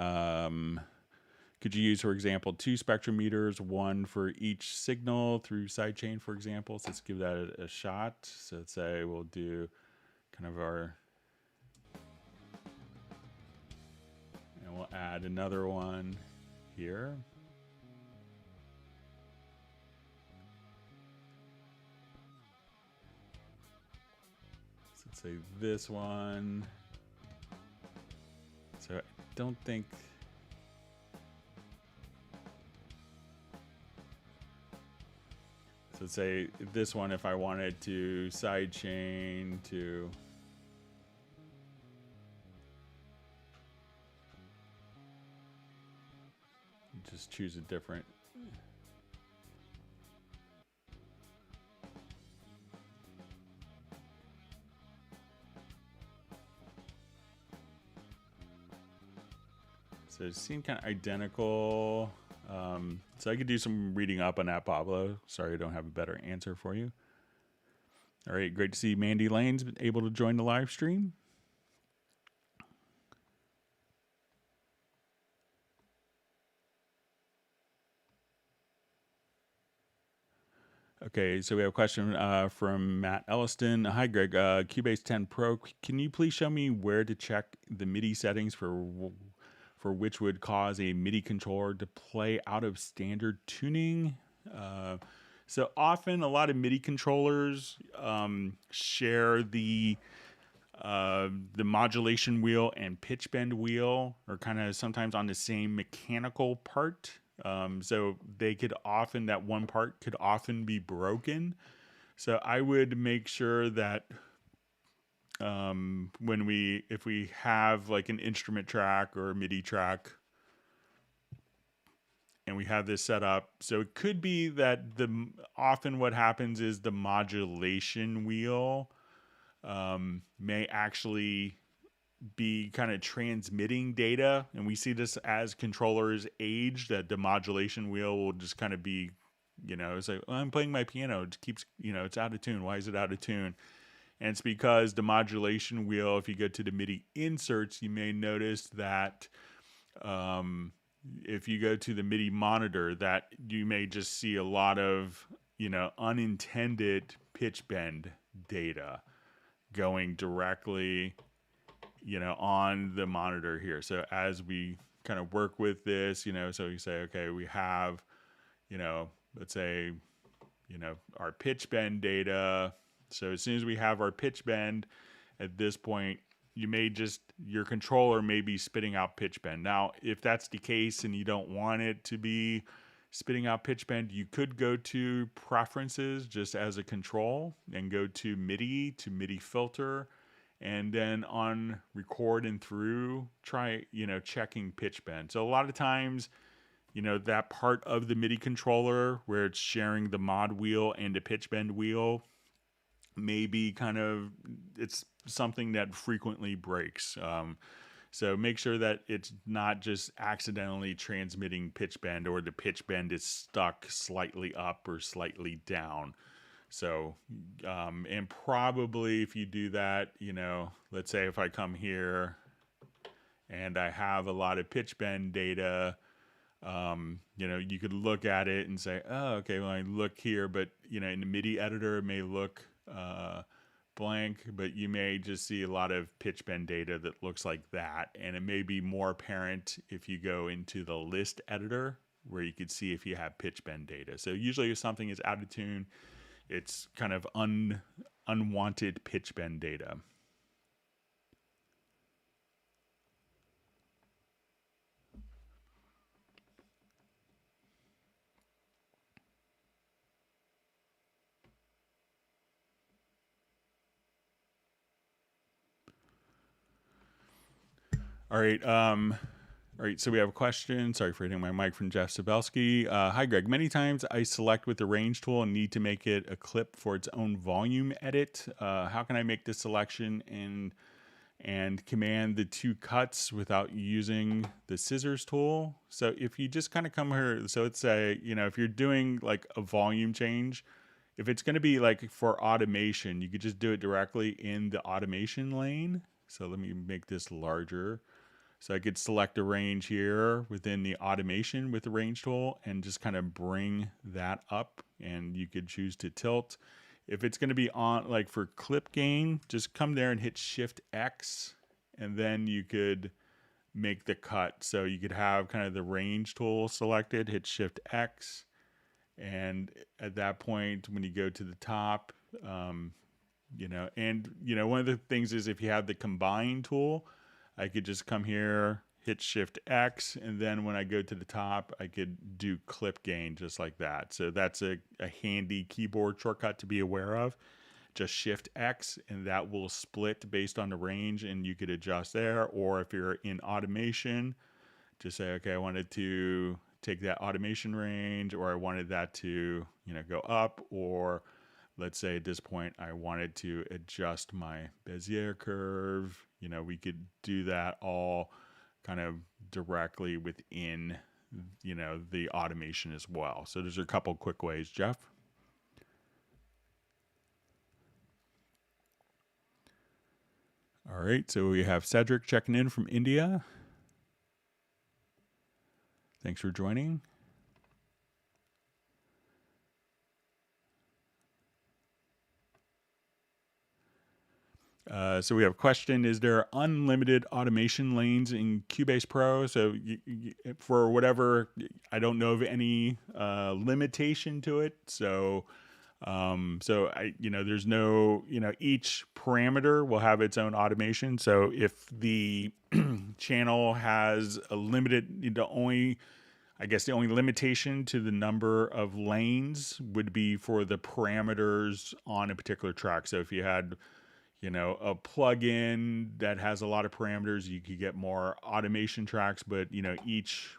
could you use, for example, 2 spectrometers, one for each signal through sidechain, for example? So let's give that a shot. So let's say we'll do kind of our, and we'll add another one here. So let's say this one. So I don't think, so let's say this one, if I wanted to sidechain to, just choose a different. So it seemed kind of identical. So I could do some reading up on that, Pablo. Sorry, I don't have a better answer for you. All right, great to see Mandy Lane's been able to join the live stream. Okay, so we have a question from Matt Elliston. Hi, Greg. Cubase 10 Pro. Can you please show me where to check the MIDI settings for which would cause a MIDI controller to play out of standard tuning? So often, a lot of MIDI controllers share the modulation wheel and pitch bend wheel are kind of sometimes on the same mechanical part. So they could often, that one part could often be broken. So I would make sure that if we have like an instrument track or a MIDI track and we have this set up, so it could be that often what happens is the modulation wheel may actually be kind of transmitting data, and we see this as controllers age, that the modulation wheel will just kind of be, it's like, I'm playing my piano, it keeps, it's out of tune. Why is it out of tune? And it's because the modulation wheel, if you go to the MIDI inserts, you may notice that if you go to the MIDI monitor, that you may just see a lot of, unintended pitch bend data going directly, on the monitor here. So as we kind of work with this, so you say, okay, we have, let's say, our pitch bend data. So as soon as we have our pitch bend, at this point, your controller may be spitting out pitch bend. Now, if that's the case and you don't want it to be spitting out pitch bend, you could go to preferences just as a control and go to MIDI filter, and then on record and through, try, checking pitch bend. So a lot of times, that part of the MIDI controller where it's sharing the mod wheel and the pitch bend wheel may be it's something that frequently breaks. So make sure that it's not just accidentally transmitting pitch bend, or the pitch bend is stuck slightly up or slightly down. So, and probably if you do that, let's say if I come here and I have a lot of pitch bend data, you could look at it and say, oh, okay, well, I look here, but, in the MIDI editor, it may look blank, but you may just see a lot of pitch bend data that looks like that. And it may be more apparent if you go into the list editor, where you could see if you have pitch bend data. So usually if something is out of tune, it's kind of unwanted pitch bend data. All right. All right, so we have a question. Sorry for hitting my mic from Jeff Sabelski. Hi, Greg. Many times I select with the range tool and need to make it a clip for its own volume edit. How can I make this selection and command the two cuts without using the scissors tool? So if you just kind of come here, so let's say, if you're doing like a volume change, if it's going to be like for automation, you could just do it directly in the automation lane. So let me make this larger. So I could select a range here within the automation with the range tool and just kind of bring that up, and you could choose to tilt. If it's going to be on like for clip gain, just come there and hit Shift X, and then you could make the cut. So you could have kind of the range tool selected, hit Shift X, and at that point, when you go to the top, one of the things is if you have the combine tool, I could just come here, hit Shift X, and then when I go to the top, I could do clip gain just like that. So that's a handy keyboard shortcut to be aware of. Just Shift X, and that will split based on the range, and you could adjust there. Or if you're in automation, just say, okay, I wanted to take that automation range, or I wanted that to, go up, or let's say at this point I wanted to adjust my Bezier curve. We could do that all kind of directly within, the automation as well. So there's a couple quick ways, Jeff. All right, so we have Cedric checking in from India. Thanks for joining. So we have a question: is there unlimited automation lanes in Cubase Pro? So for whatever, I don't know of any limitation to it. So there's no, each parameter will have its own automation. So if the channel has a limited, the only limitation to the number of lanes would be for the parameters on a particular track. So if you had, a plugin that has a lot of parameters, you could get more automation tracks, but, each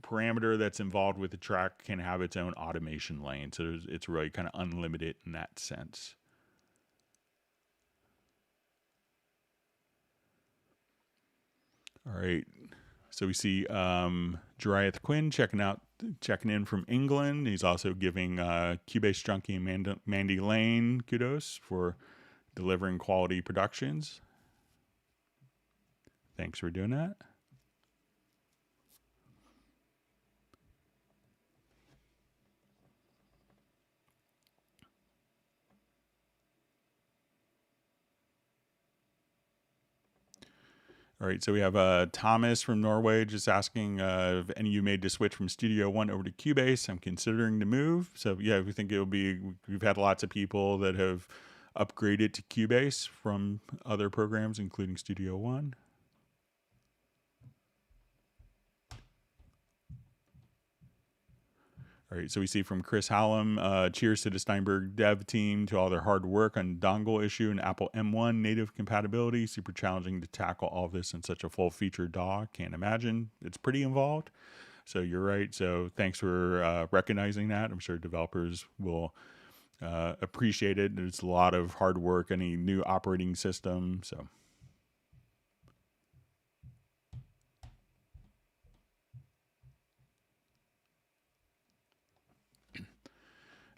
parameter that's involved with the track can have its own automation lane. So it's really kind of unlimited in that sense. All right. So we see Jariath Quinn checking in from England. He's also giving Cubase Junkie and Mandy Lane kudos for delivering quality productions. Thanks for doing that. All right, so we have Thomas from Norway just asking if any of you made the switch from Studio One over to Cubase. I'm considering the move. So yeah, we think we've had lots of people that have upgraded to Cubase from other programs, including Studio One. All right, so we see from Chris Halion, cheers to the Steinberg dev team, to all their hard work on dongle issue and Apple M1 native compatibility. Super challenging to tackle all of this in such a full-featured DAW. Can't imagine. It's pretty involved. So you're right. So thanks for recognizing that. I'm sure developers will appreciate it. It's a lot of hard work, any new operating system. So.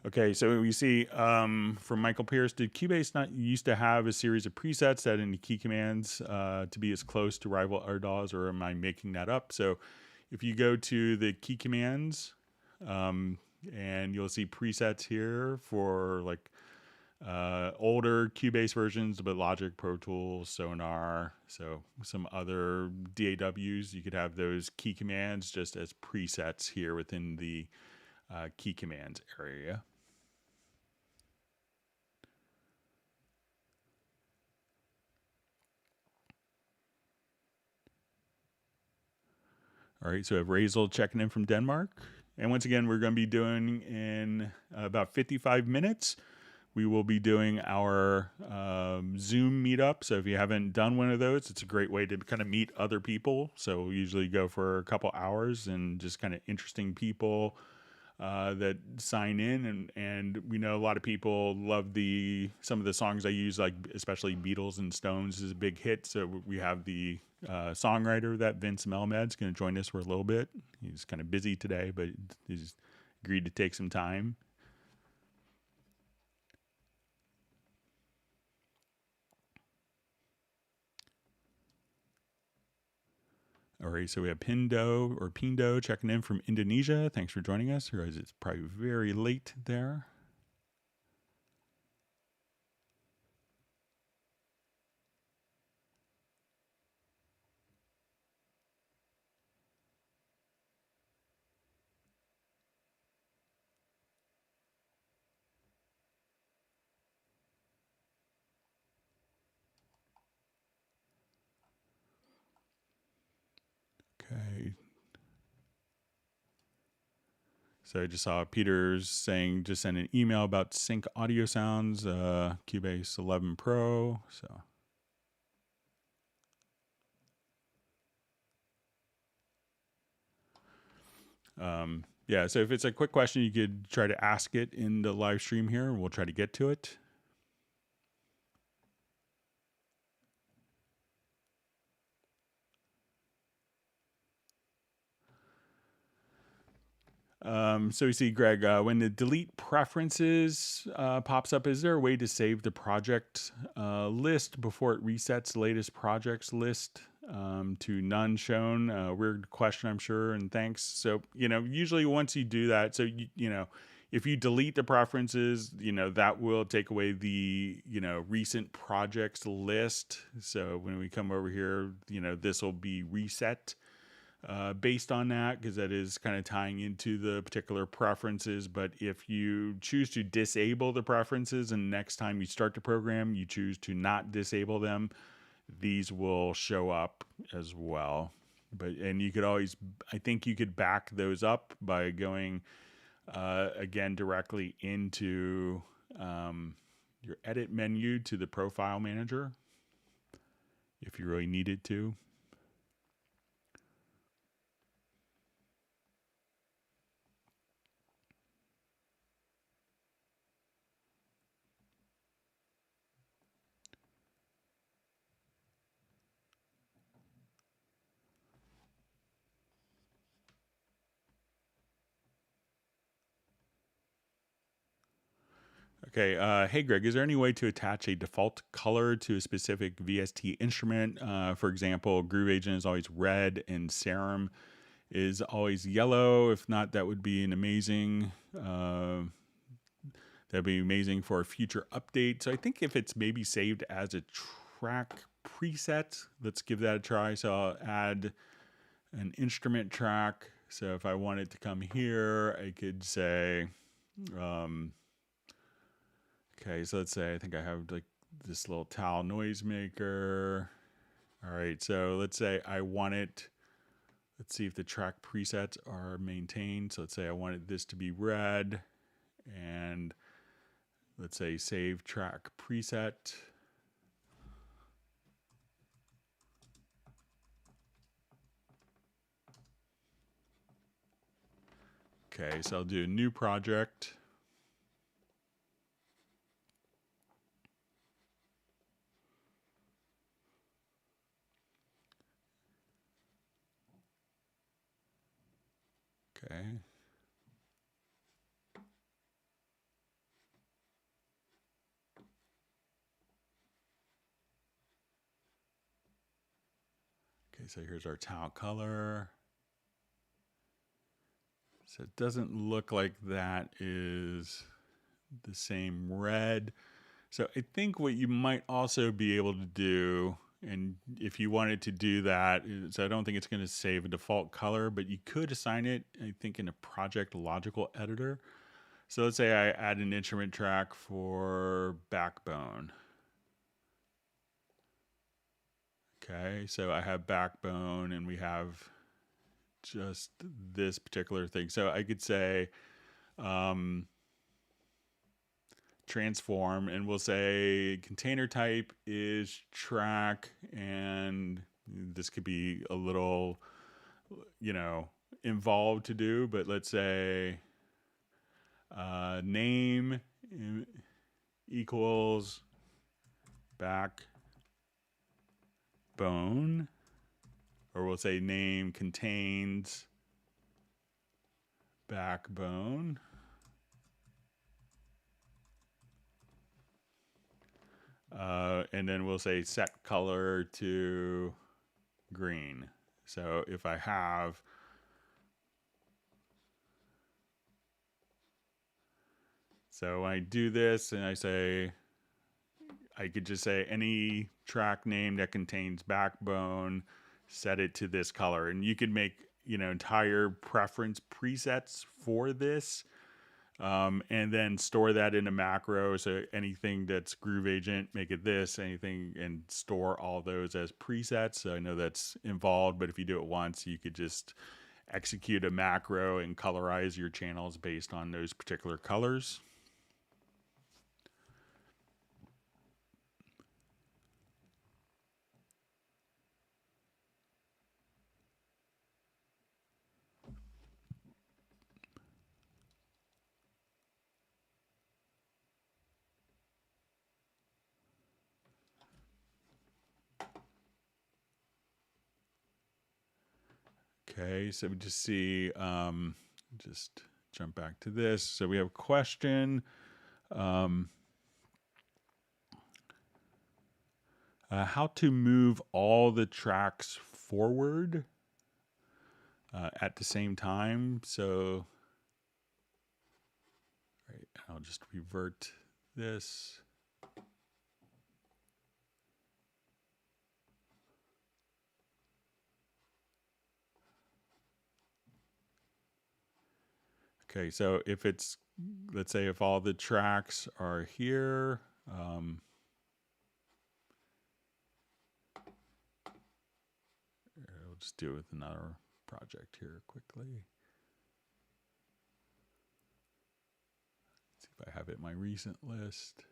Okay, so we see from Michael Pierce, did Cubase not used to have a series of presets set into key commands to be as close to rival RDAWs, or am I making that up? So if you go to the key commands, and you'll see presets here for like older Cubase versions, but Logic, Pro Tools, Sonar, so some other DAWs, you could have those key commands just as presets here within the key commands area. All right, so we have Razel checking in from Denmark. And once again, we're going to be doing in about 55 minutes. we will be doing our Zoom meetup. So if you haven't done one of those, it's a great way to kind of meet other people. So we usually go for a couple hours and just kind of interesting people that sign in, and we know a lot of people love some of the songs I use, like especially Beatles and Stones is a big hit. So we have the songwriter, that Vince Melmed's going to join us for a little bit. He's kind of busy today, but he's agreed to take some time. All right, so we have Pindo checking in from Indonesia. Thanks for joining us. Realize it's probably very late there. Okay. So I just saw Peter's saying just send an email about sync audio sounds, Cubase 11 Pro. So yeah, so if it's a quick question, you could try to ask it in the live stream here, and we'll try to get to it. So we see, Greg, when the delete preferences pops up, is there a way to save the project list before it resets the latest projects list to none shown? Weird question, I'm sure, and thanks. So, usually once you do that, so, if you delete the preferences, that will take away the, recent projects list. So when we come over here, this will be reset based on that, because that is kind of tying into the particular preferences. But if you choose to disable the preferences and next time you start the program, you choose to not disable them, these will show up as well. And you could always, I think you could back those up by going again directly into your edit menu to the profile manager if you really needed to. Okay, hey Greg, is there any way to attach a default color to a specific VST instrument? For example, Groove Agent is always red and Serum is always yellow. If not, that would be an amazing. That'd be amazing for a future update. So I think if it's maybe saved as a track preset, let's give that a try. So I'll add an instrument track. So if I want it to come here, I could say. Okay, so let's say I think I have like this little towel noisemaker. All right, so let's say I want it. Let's see if the track presets are maintained. So let's say I wanted this to be red, and let's say save track preset. Okay, so I'll do a new project. Okay. Okay, so here's our towel color. So it doesn't look like that is the same red. So I think what you might also be able to do, and if you wanted to do that, so I don't think it's going to save a default color, but you could assign it, I think, in a project logical editor. So let's say I add an instrument track for Backbone. Okay, so I have Backbone and we have just this particular thing. So I could say transform, and we'll say container type is track, and this could be a little, involved to do, but let's say name equals backbone, or we'll say name contains backbone. And then we'll say set color to green. So if I have so when I do this and I could just say any track name that contains backbone, set it to this color. And you could make, entire preference presets for this. And then store that in a macro. So anything that's Groove Agent, make it this, anything, and store all those as presets. So I know that's involved, but if you do it once, you could just execute a macro and colorize your channels based on those particular colors. Okay, so we just see, just jump back to this. So we have a question. How to move all the tracks forward at the same time. So, right, I'll just revert this. Okay, so if it's, let's say if all the tracks are here, we'll just do it with another project here quickly. Let's see if I have it in my recent list.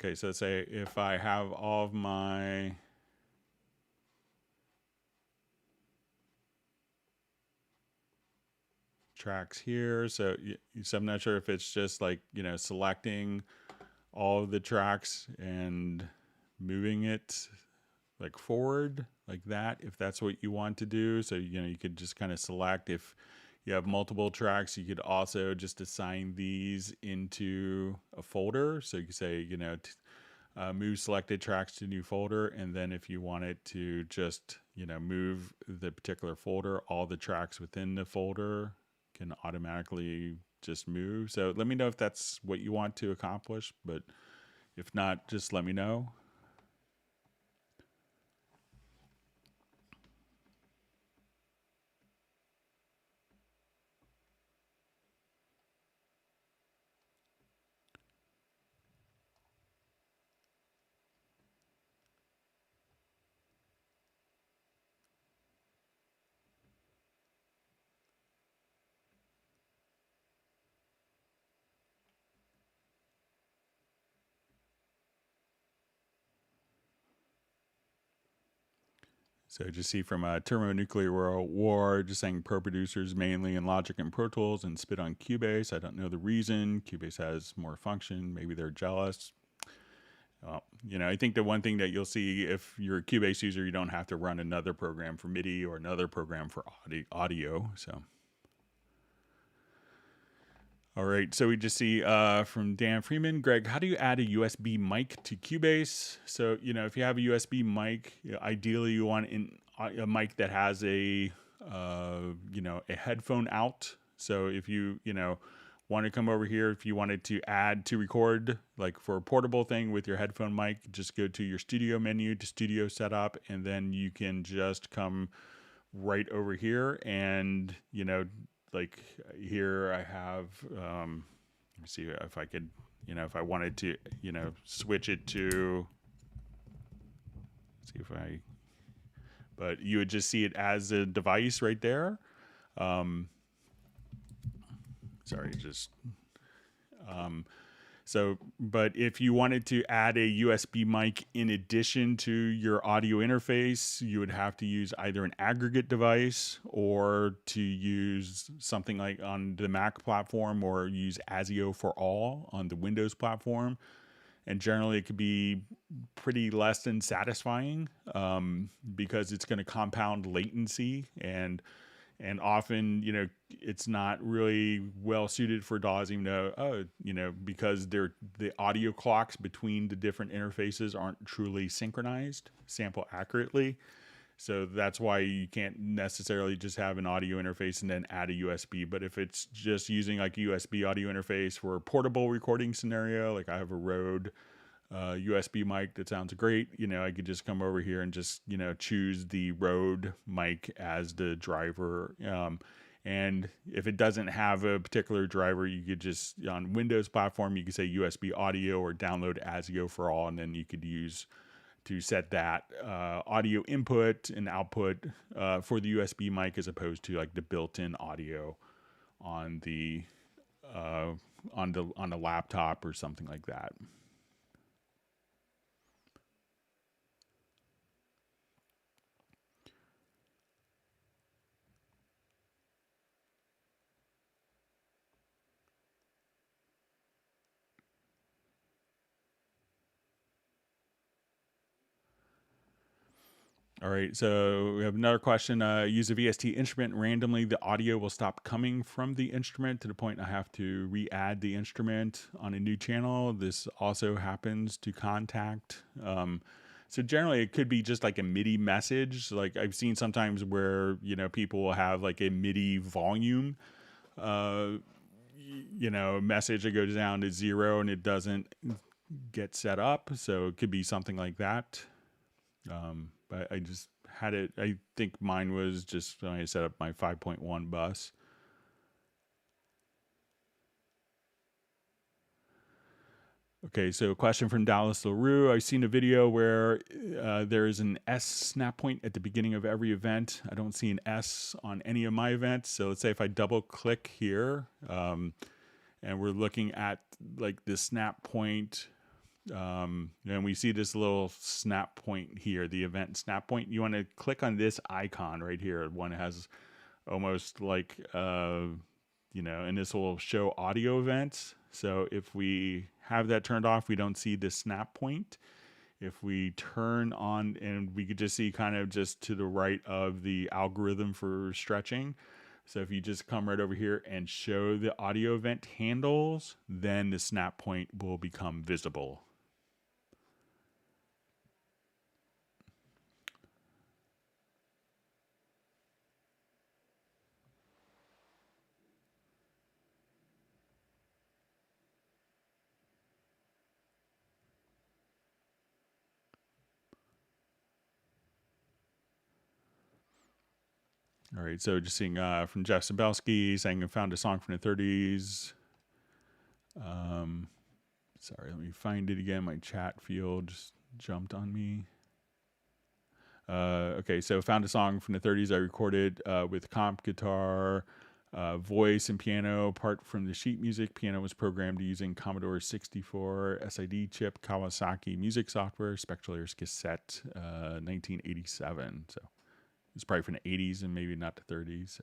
Okay, so say if I have all of my tracks here, so I'm not sure if it's just like, selecting all of the tracks and moving it like forward like that, if that's what you want to do. So, you could just kind of select. If you have multiple tracks, you could also just assign these into a folder. So you could say, move selected tracks to new folder. And then if you wanted to just, move the particular folder, all the tracks within the folder can automatically just move. So let me know if that's what you want to accomplish, but if not, just let me know. So just see from a thermonuclear war, just saying Pro producers mainly in Logic and Pro Tools and spit on Cubase. I don't know the reason. Cubase has more function. Maybe they're jealous. Well, I think the one thing that you'll see if you're a Cubase user, you don't have to run another program for MIDI or another program for audio. So. All right, so we just see from Dan Freeman, Greg, how do you add a USB mic to Cubase? So, if you have a USB mic, ideally you want a mic that has a headphone out. So if you, want to come over here, if you wanted to add to record, like for a portable thing with your headphone mic, just go to your studio menu to studio setup, and then you can just come right over here and, like here I have, let me see if I could if I wanted to, switch it to, see if I, but you would just see it as a device right there. Sorry, just, so, but if you wanted to add a USB mic in addition to your audio interface, you would have to use either an aggregate device or to use something like on the Mac platform, or use ASIO for all on the Windows platform. And generally it could be pretty less than satisfying, because it's going to compound latency, and often, it's not really well suited for DAWs, even though, because the audio clocks between the different interfaces aren't truly synchronized, sample accurately. So that's why you can't necessarily just have an audio interface and then add a USB. But if it's just using like a USB audio interface for a portable recording scenario, like I have a Rode USB mic that sounds great, I could just come over here and just, choose the Rode mic as the driver. And if it doesn't have a particular driver, you could just, on Windows platform, you could say USB audio or download ASIO for all, and then you could use to set that audio input and output for the USB mic, as opposed to like the built-in audio on the on a laptop or something like that. All right, so we have another question. Use a VST instrument randomly. The audio will stop coming from the instrument to the point I have to re-add the instrument on a new channel. This also happens to Kontakt. So generally, it could be just like a MIDI message. Like I've seen sometimes where, people will have like a MIDI volume, message that goes down to 0 and it doesn't get set up. So it could be something like that. But I just had it, I think mine was just when I set up my 5.1 bus. Okay, so a question from Dallas LaRue. I've seen a video where there is an S snap point at the beginning of every event. I don't see an S on any of my events. So let's say if I double click here, and we're looking at like this snap point, and we see this little snap point here, the event snap point. You want to click on this icon right here. One has almost like, and this will show audio events. So if we have that turned off, we don't see this snap point. If we turn on, and we could just see kind of just to the right of the algorithm for stretching. So if you just come right over here and show the audio event handles, then the snap point will become visible. All right, so just seeing from Jeff Sabelski saying I found a song from the 30s. Sorry, let me find it again. My chat field just jumped on me. Okay, so found a song from the 30s I recorded with comp guitar, voice, and piano. Part from the sheet music. Piano was programmed using Commodore 64 SID chip, Kawasaki music software, Spectral Layers cassette, 1987. So it's probably from the 80s and maybe not the 30s.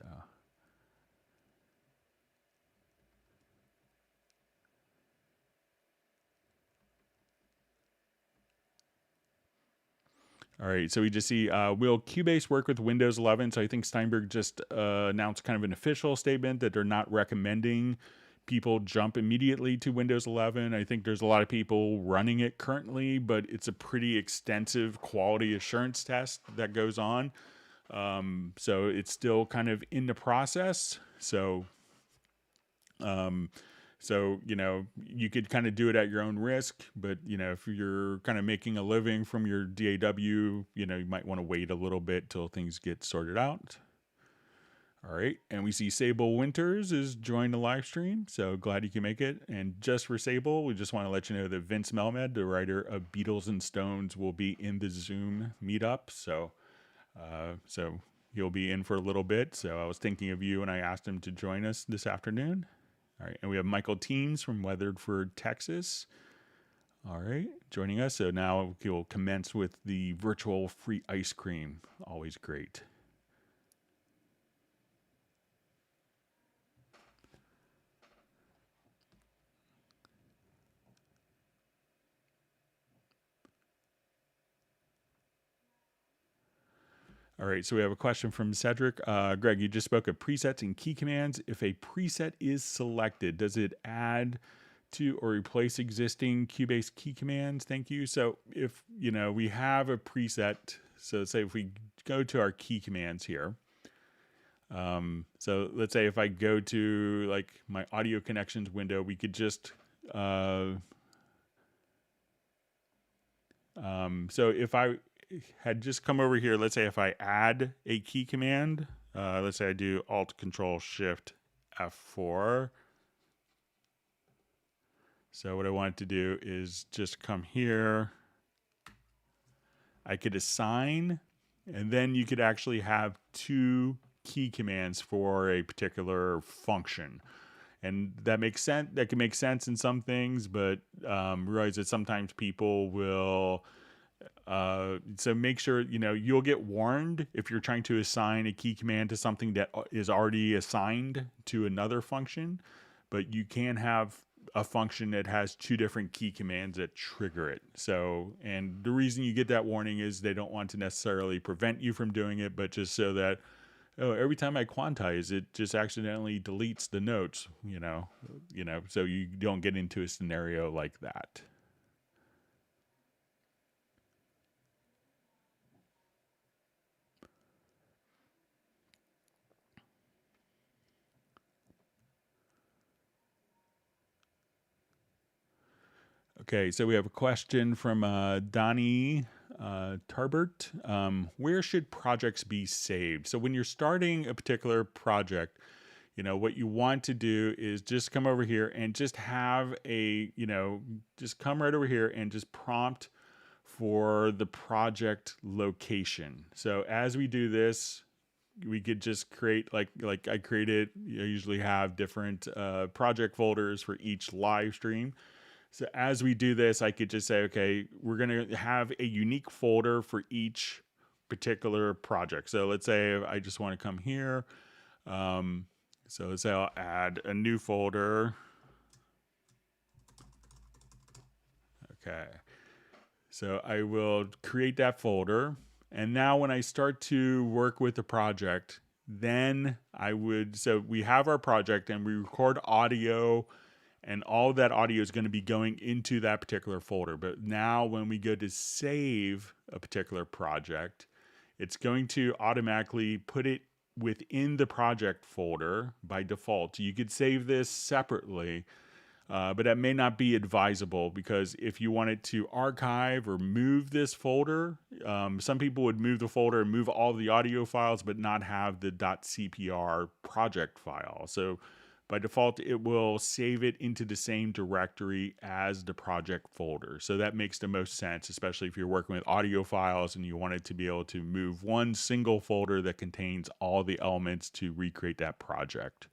All right, so we just see, will Cubase work with Windows 11? So I think Steinberg just announced kind of an official statement that they're not recommending people jump immediately to Windows 11. I think there's a lot of people running it currently, but it's a pretty extensive quality assurance test that goes on. So it's still kind of in the process. So, you could kind of do it at your own risk, but, if you're kind of making a living from your DAW, you might want to wait a little bit till things get sorted out. All right, and we see Sable Winters is joined the live stream, so glad you can make it. And just for Sable, we just want to let you know that Vince Melmed, the writer of Beatles and Stones, will be in the Zoom meetup. So he'll be in for a little bit. So I was thinking of you, and I asked him to join us this afternoon. All right, and we have Michael Teams from Weatherford, Texas. All right, joining us. So now he'll commence with the virtual free ice cream. Always great. All right, so we have a question from Cedric. Greg, you just spoke of presets and key commands. If a preset is selected, does it add to or replace existing Cubase key commands? Thank you. So if, we have a preset, so say if we go to our key commands here, so let's say if I go to like my audio connections window, we could just, so if I had just come over here, let's say if I add a key command, let's say I do Alt Control Shift F4. So what I want to do is just come here. I could assign, and then you could actually have two key commands for a particular function. And that makes sense. That can make sense in some things, but realize that sometimes people will. So make sure, you'll get warned if you're trying to assign a key command to something that is already assigned to another function, but you can have a function that has two different key commands that trigger it. So, and the reason you get that warning is they don't want to necessarily prevent you from doing it, but just so that, every time I quantize, it just accidentally deletes the notes, so you don't get into a scenario like that. Okay, so we have a question from Donnie Tarbert. Where should projects be saved? So when you're starting a particular project, what you want to do is just come over here and just have just come right over here and just prompt for the project location. So as we do this, we could just create like I created. I usually have different project folders for each live stream. So as we do this, I could just say, okay, we're going to have a unique folder for each particular project. So let's say I just want to come here. So let's say I'll add a new folder. Okay. So I will create that folder. And now when I start to work with the project, then so we have our project and we record audio, and all of that audio is going to be going into that particular folder. But now when we go to save a particular project, it's going to automatically put it within the project folder by default. You could save this separately, but that may not be advisable, because if you wanted to archive or move this folder, some people would move the folder and move all the audio files, but not have the .cpr project file. So by default, it will save it into the same directory as the project folder. So that makes the most sense, especially if you're working with audio files and you wanted to be able to move one single folder that contains all the elements to recreate that project.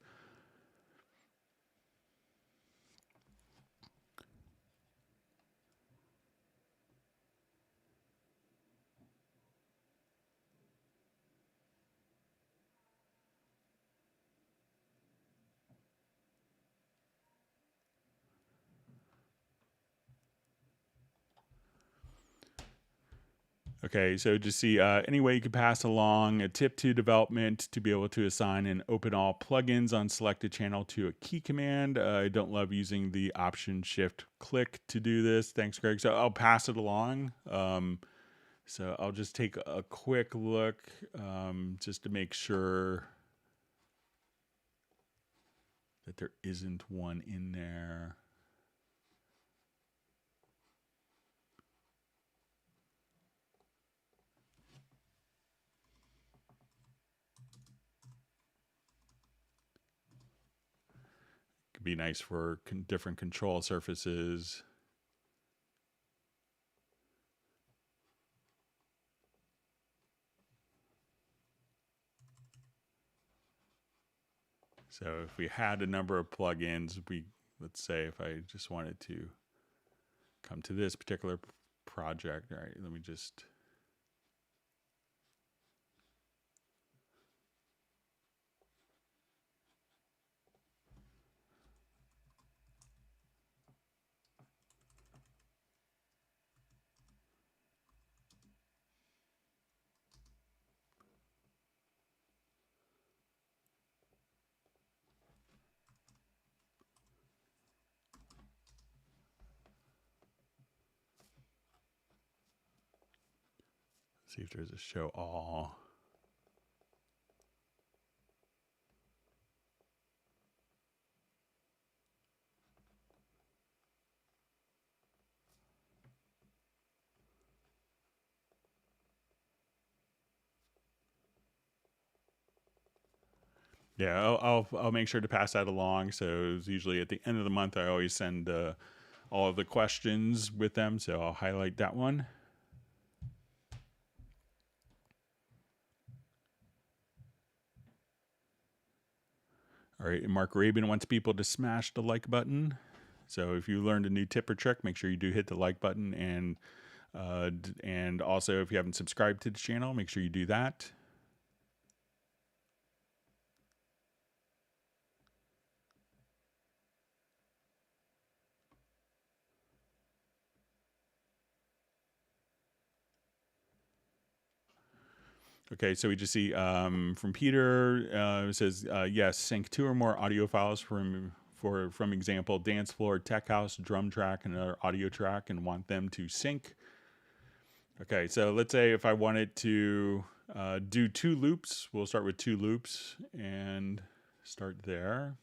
Okay, so just see any way you could pass along a tip to development to be able to assign and open all plugins on selected channel to a key command. I don't love using the Option Shift click to do this. Thanks, Greg. So I'll pass it along. So I'll just take a quick look just to make sure that there isn't one in there. could be nice for different control surfaces. So if we had a number of plugins, let's say if I just wanted to come to this particular project, all right, let me just see if there's a show all. Yeah, I'll make sure to pass that along. So it's usually at the end of the month, I always send all of the questions with them. So I'll highlight that one. All right, Mark Rabin wants people to smash the like button. So if you learned a new tip or trick, make sure you do hit the like button, and also if you haven't subscribed to the channel, make sure you do that. Okay, so we just see from Peter, it says, yes, sync 2 or more audio files from example, dance floor, tech house, drum track, and another audio track, and want them to sync. Okay, so let's say if I wanted to do 2 loops, we'll start with 2 loops and start there.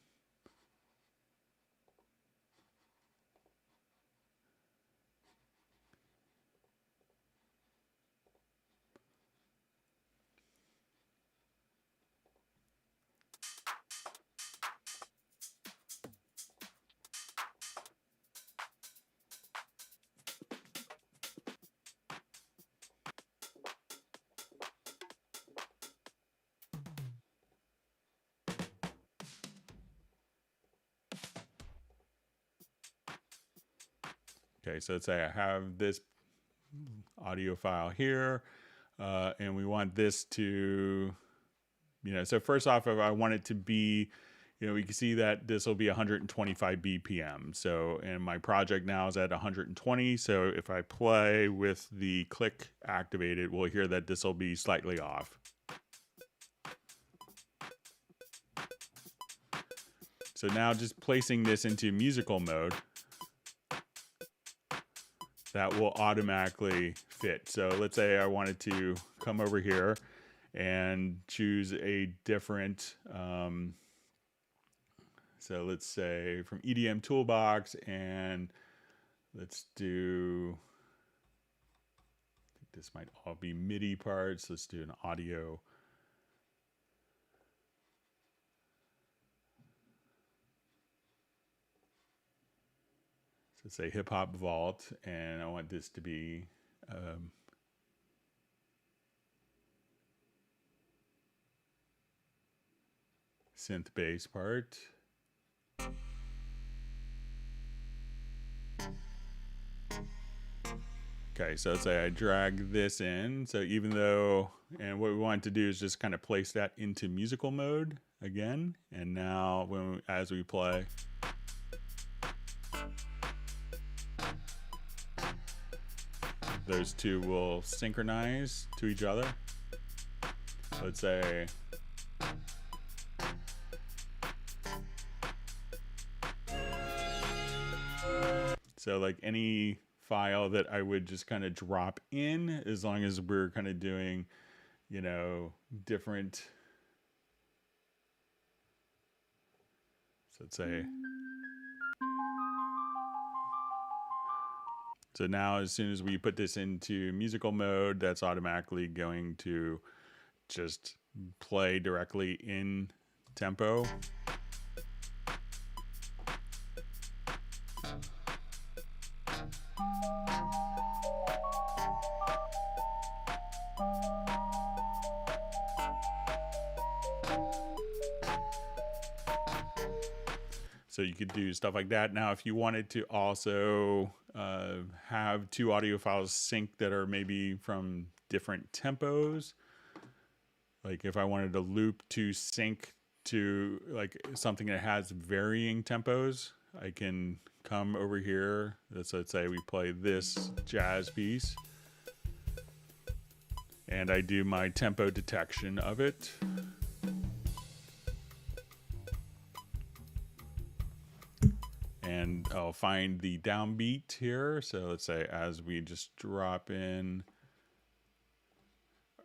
Okay, so let's say I have this audio file here, and we want this to, so first off, if I want it to be, we can see that this will be 125 BPM. So, and my project now is at 120. So if I play with the click activated, we'll hear that this will be slightly off. So now just placing this into musical mode, that will automatically fit. So let's say I wanted to come over here and choose a different, so let's say from EDM Toolbox, and let's do, I think this might all be MIDI parts. Let's do an audio. So say hip hop vault, and I want this to be synth bass part. Okay, so let's say I drag this in. So even though, and what we want to do is just kind of place that into musical mode again. And now as we play, those two will synchronize to each other. Let's say so like any file that I would just kind of drop in, as long as we're kind of doing, different. So let's say. So now as soon as we put this into musical mode, that's automatically going to just play directly in tempo. So you could do stuff like that. Now, if you wanted to also have two audio files sync that are maybe from different tempos, like if I wanted a loop to sync to like something that has varying tempos, I can come over here. Let's say we play this jazz piece and I do my tempo detection of it. And I'll find the downbeat here. So let's say as we just drop in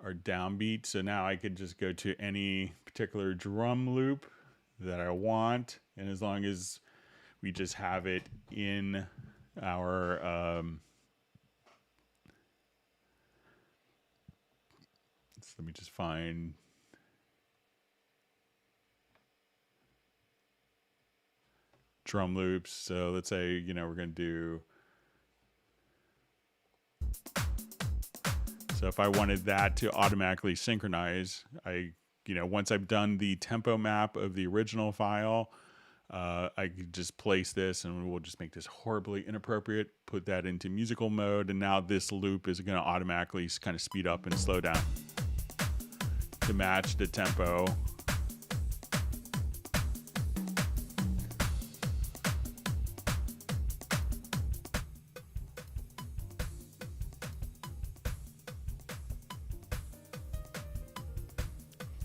our downbeat. So now I could just go to any particular drum loop that I want. And as long as we just have it in our, let me just find drum loops. So let's say, you know, we're going to do, so if I wanted that to automatically synchronize, once I've done the tempo map of the original file, I could just place this and we'll just make this horribly inappropriate, put that into musical mode, and now this loop is going to automatically kind of speed up and slow down to match the tempo.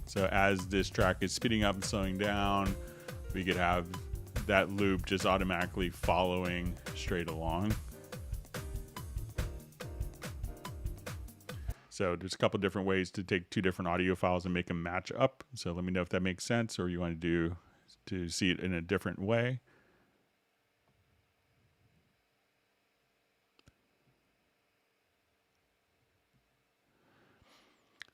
So as this track is speeding up and slowing down, we could have that loop just automatically following straight along. So there's a couple different ways to take two different audio files and make them match up. So let me know if that makes sense or you want to see it in a different way.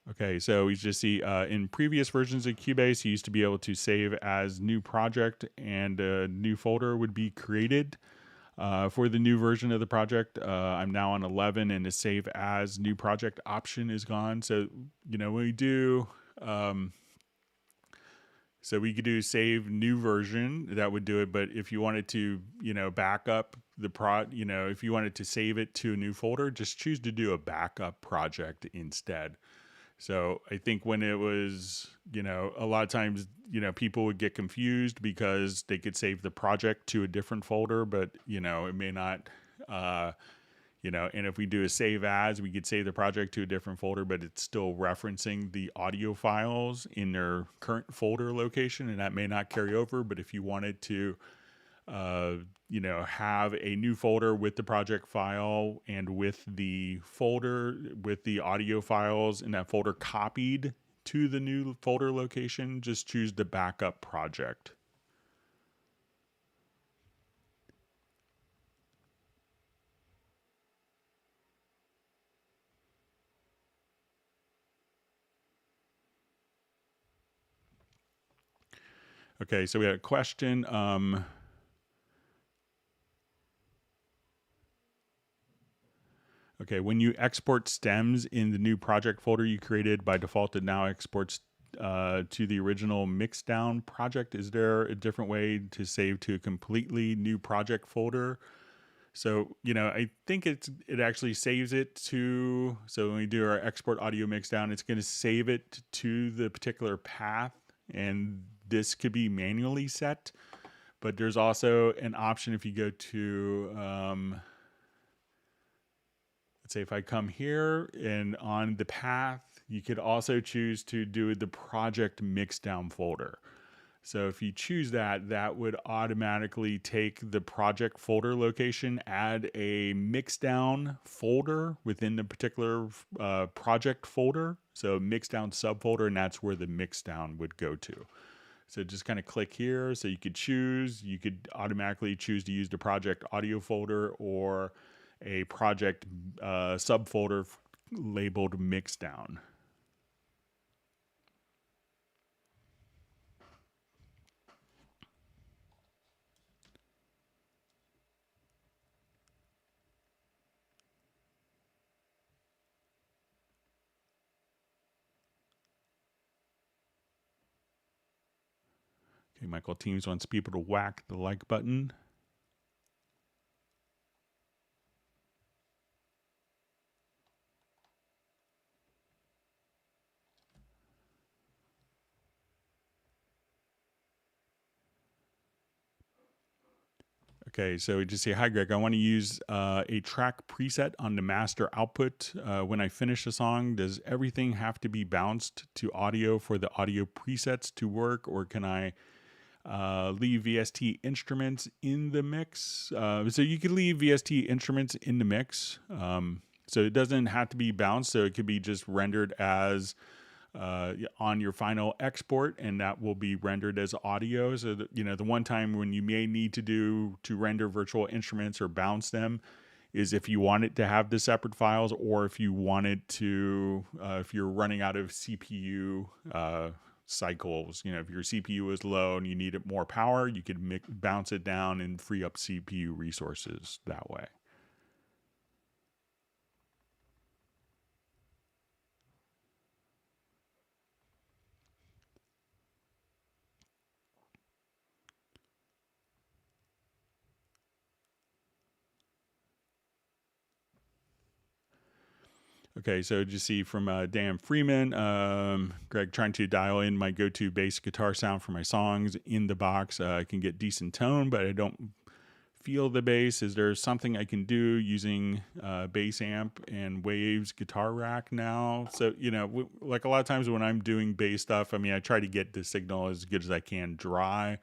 Okay, so we just see in previous versions of Cubase, you used to be able to save as new project and a new folder would be created. For the new version of the project, I'm now on 11 and the save as new project option is gone. So, you know, when we do, so we could do save new version, that would do it. But if you wanted to, you know, back up the if you wanted to save it to a new folder, just choose to do a backup project instead. So I think when it was, you know, a lot of times, you know, people would get confused because they could save the project to a different folder, but, you know, it may not, you know, and if we do a save as, we could save the project to a different folder, but it's still referencing the audio files in their current folder location, and that may not carry over. But if you wanted to, you know, have a new folder with the project file and with the folder with the audio files in that folder copied to the new folder location, just choose the backup project. Okay, so we had a question. Okay, when you export stems in the new project folder you created, by default it now exports to the original mixdown project. Is there a different way to save to a completely new project folder? So, you know, I think it actually saves it to, so when we do our export audio mixdown, it's going to save it to the particular path, and this could be manually set. But there's also an option if you go to, let's say if I come here and on the path, you could also choose to do the project mixdown folder. So if you choose that, that would automatically take the project folder location, add a mixdown folder within the particular project folder. So mixdown subfolder, and that's where the mixdown would go to. So just kind of click here. So you could automatically choose to use the project audio folder or a project subfolder labeled mixdown. Okay, Hey, Michael Teams wants people to whack the like button. Okay, so we just say, hi, Greg. I want to use a track preset on the master output. When I finish a song, does everything have to be bounced to audio for the audio presets to work, or can I leave VST instruments in the mix? So you could leave VST instruments in the mix. So it doesn't have to be bounced. So it could be just rendered as on your final export, and that will be rendered as audio. So that, the one time when you may need to render virtual instruments or bounce them is if you want it to have the separate files, or if you wanted to, if you're running out of CPU cycles, if your CPU is low and you needed more power, you could bounce it down and free up CPU resources that way. Okay, so just see from Dan Freeman, Greg, trying to dial in my go-to bass guitar sound for my songs in the box. I can get decent tone, but I don't feel the bass. Is there something I can do using bass amp and Waves guitar rack now? So, like a lot of times when I'm doing bass stuff, I try to get the signal as good as I can dry.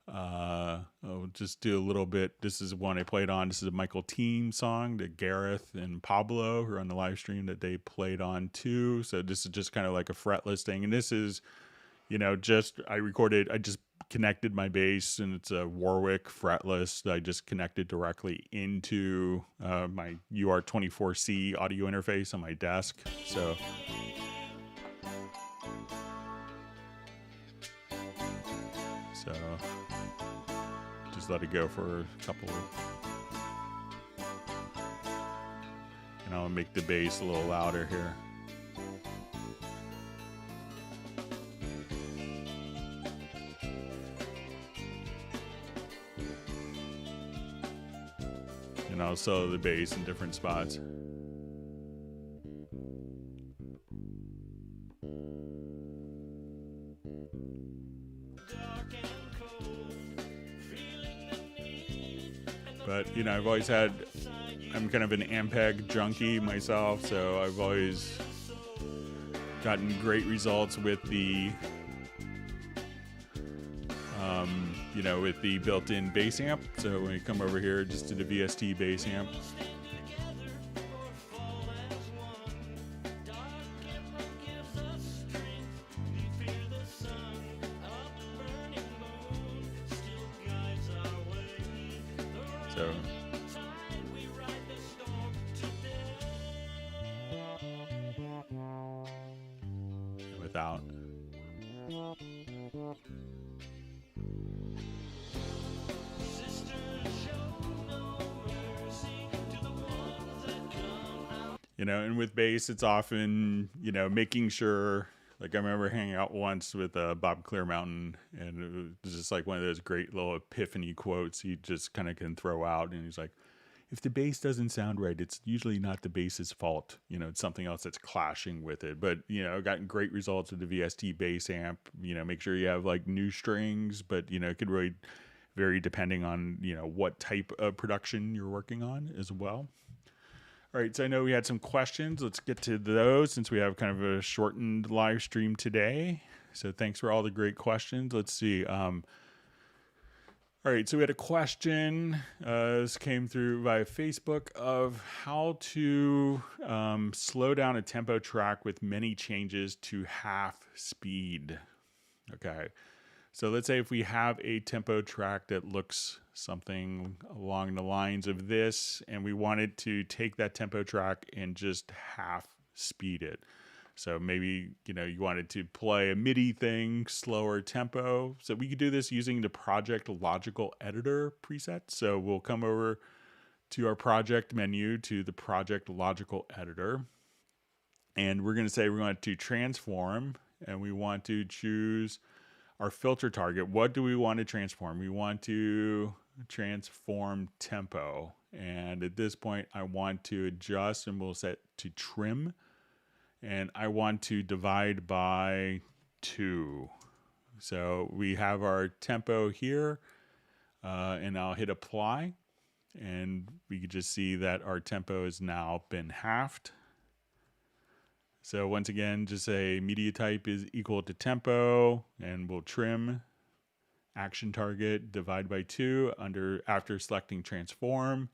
I'll just do a little bit. This is one I played on. This is a Michael Team song that Gareth and Pablo, who are on the live stream, that they played on too. So this is just kind of like a fretless thing. And this is, I just connected my bass, and it's a Warwick fretless that I just connected directly into my UR24C audio interface on my desk. So just let it go for a couple, and I'll make the bass a little louder here. And I'll solo the bass in different spots. But, I've always I'm kind of an Ampeg junkie myself, so I've always gotten great results with the, with the built-in bass amp. So when you come over here, just to the VST bass amp. So without. And with bass, it's often, making sure, like I remember hanging out once with Bob Clearmountain, and it was just like one of those great little epiphany quotes he just kind of can throw out. And he's like, if the bass doesn't sound right, it's usually not the bass's fault. It's something else that's clashing with it. But, I've gotten great results with the VST bass amp. Make sure you have like new strings, but, it could really vary depending on, what type of production you're working on as well. All right, so I know we had some questions. Let's get to those since we have kind of a shortened live stream today. So thanks for all the great questions. Let's see. All right, so we had a question. This came through via Facebook of how to slow down a tempo track with many changes to half speed. Okay. So let's say if we have a tempo track that looks something along the lines of this, and we wanted to take that tempo track and just half speed it. So maybe, you wanted to play a MIDI thing, slower tempo. So we could do this using the Project Logical Editor preset. So we'll come over to our project menu, to the Project Logical Editor. And we're going to say we want to transform, and we want to choose our filter target. What do we want to transform? We want to transform tempo. And at this point, I want to adjust, and we'll set to trim. And I want to divide by 2. So we have our tempo here, and I'll hit apply. And we can just see that our tempo has now been halved. So once again, just say media type is equal to tempo, and we'll trim action target, divide by 2 after selecting transform,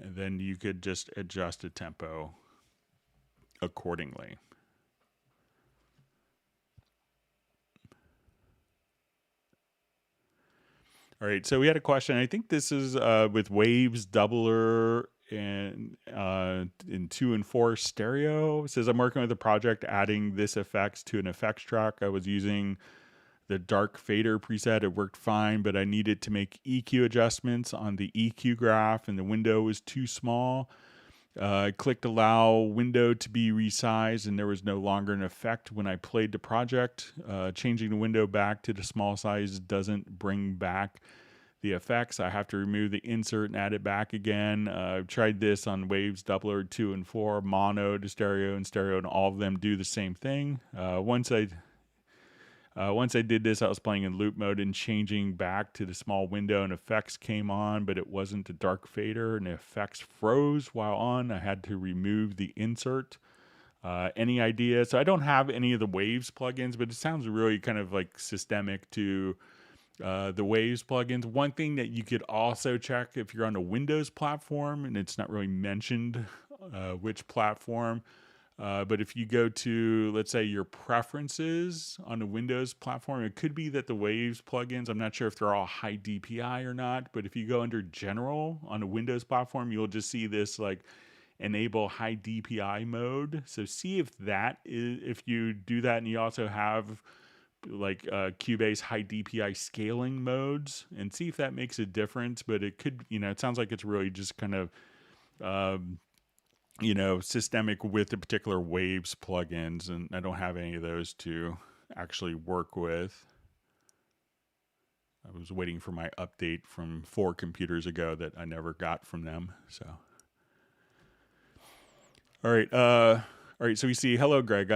and then you could just adjust the tempo accordingly. All right, so we had a question. I think this is with waves, doubler, and in 2 and 4 stereo. It says I'm working with a project adding this effects to an effects track. I was using the dark fader preset. It worked fine, but I needed to make EQ adjustments on the EQ graph, and the window was too small. I clicked allow window to be resized, and there was no longer an effect when I played the project. Changing the window back to the small size doesn't bring back the effects. I have to remove the insert and add it back again. I've tried this on waves, doubler, 2 and 4, mono to stereo, and all of them do the same thing. Once I did this, I was playing in loop mode and changing back to the small window, and effects came on, but it wasn't a dark fader, and the effects froze while on. I had to remove the insert. Any idea? So I don't have any of the Waves plugins, but it sounds really kind of like systemic to the Waves plugins. One thing that you could also check if you're on a Windows platform, and it's not really mentioned which platform, but if you go to, let's say, your preferences on the Windows platform, it could be that the Waves plugins, I'm not sure if they're all high DPI or not, but if you go under General on a Windows platform, you'll just see this like enable high DPI mode. So see if that is, if you do that, and you also have like Cubase high DPI scaling modes, and see if that makes a difference. But it could, it sounds like it's really just kind of systemic with the particular Waves plugins, and I don't have any of those to actually work with. I was waiting for my update from 4 computers ago that I never got from them. So, all right. So we see, hello, Greg.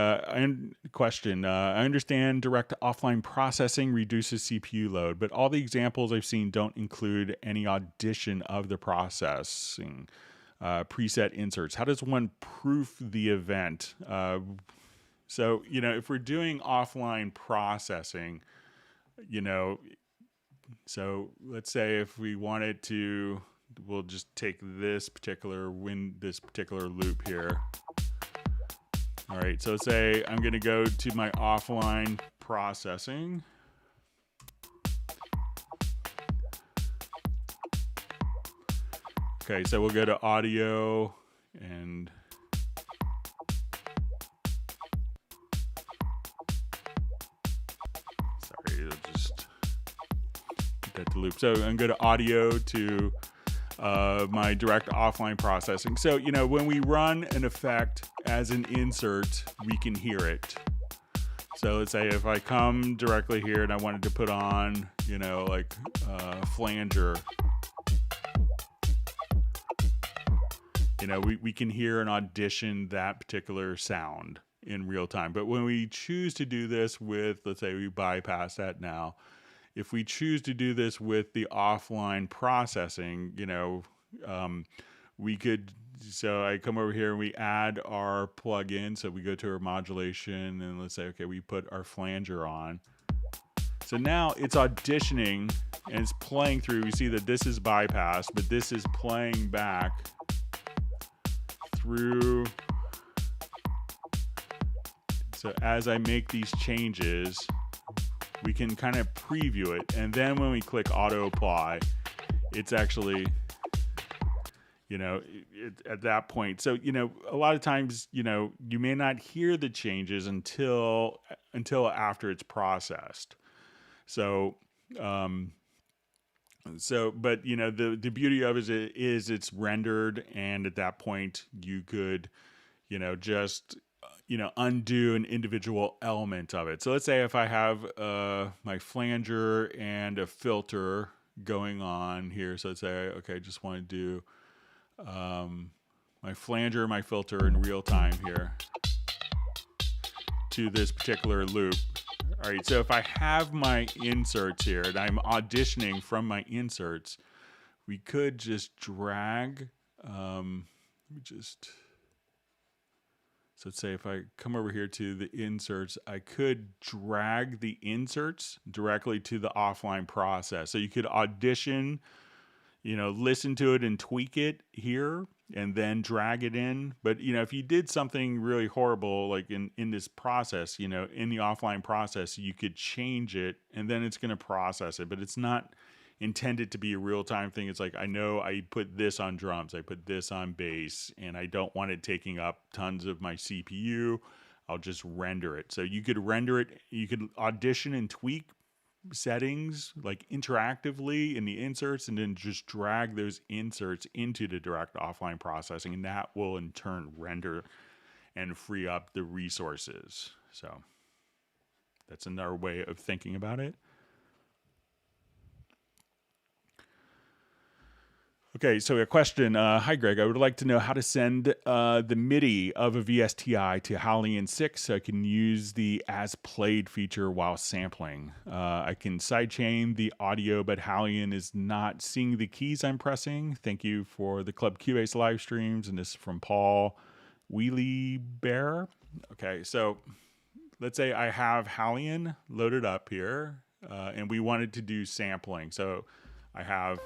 Question. I understand direct offline processing reduces CPU load, but all the examples I've seen don't include any audition of the processing. Preset inserts. How does one proof the event? So, if we're doing offline processing, so let's say if we wanted to, we'll just take this particular loop here. All right, so say I'm going to go to my offline processing. Okay, so we'll go to audio, and sorry, I'll just get that to loop. So I'm going to go to audio to my direct offline processing. So, when we run an effect as an insert, we can hear it. So let's say if I come directly here and I wanted to put on, flanger. We can hear and audition that particular sound in real time. But when we choose to do this with, let's say we bypass that now, if we choose to do this with the offline processing, we could, so I come over here and we add our plugin. So we go to our modulation, and let's say, okay, we put our flanger on. So now it's auditioning and it's playing through. We see that this is bypassed, but this is playing back through. So as I make these changes, we can kind of preview it, and then when we click auto apply, it's actually at that point. So a lot of times you may not hear the changes until after it's processed. So but the beauty of it is it's rendered, and at that point you could just undo an individual element of it. So let's say if I have my flanger and a filter going on here. So let's say, okay, I just want to do my flanger and my filter in real time here to this particular loop. All right, so if I have my inserts here and I'm auditioning from my inserts, we could just drag, let me just, so let's say if I come over here to the inserts, I could drag the inserts directly to the offline process. So you could audition, listen to it and tweak it here and then drag it in. But, if you did something really horrible, like in this process, in the offline process, you could change it and then it's going to process it. But it's not intended to be a real-time thing. It's like, I know I put this on drums, I put this on bass, and I don't want it taking up tons of my CPU. I'll just render it. So you could render it, you could audition and tweak settings like interactively in the inserts and then just drag those inserts into the direct offline processing, and that will in turn render and free up the resources. So that's another way of thinking about it. Okay, so a question. Hi, Greg. I would like to know how to send the MIDI of a VSTI to Halion 6 so I can use the as played feature while sampling. I can sidechain the audio, but Halion is not seeing the keys I'm pressing. Thank you for the Club Cubase live streams. And this is from Paul Wheelie Bear. Okay, so let's say I have Halion loaded up here and we wanted to do sampling. So I have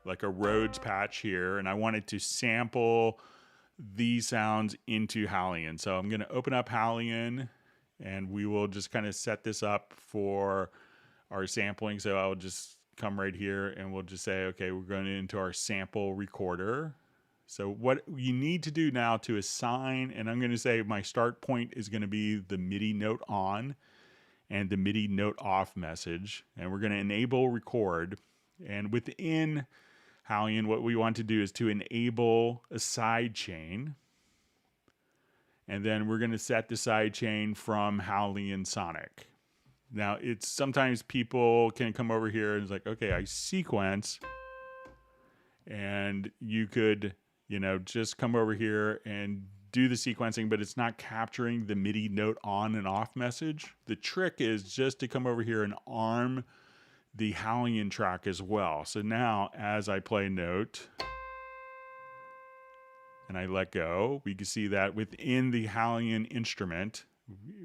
like a Rhodes patch here, and I wanted to sample these sounds into Halion. So I'm going to open up Halion, and we will just kind of set this up for our sampling. So I'll just come right here, and we'll just say, okay, we're going into our sample recorder. So what you need to do now to assign, and I'm going to say my start point is going to be the MIDI note on and the MIDI note off message, and we're going to enable record. And within Halion, what we want to do is to enable a sidechain. And then we're going to set the sidechain from Halion Sonic. Now, it's sometimes people can come over here and it's like, okay, I sequence. And you could, just come over here and do the sequencing, but it's not capturing the MIDI note on and off message. The trick is just to come over here and arm the Halion track as well. So now as I play note and I let go, we can see that within the Halion instrument,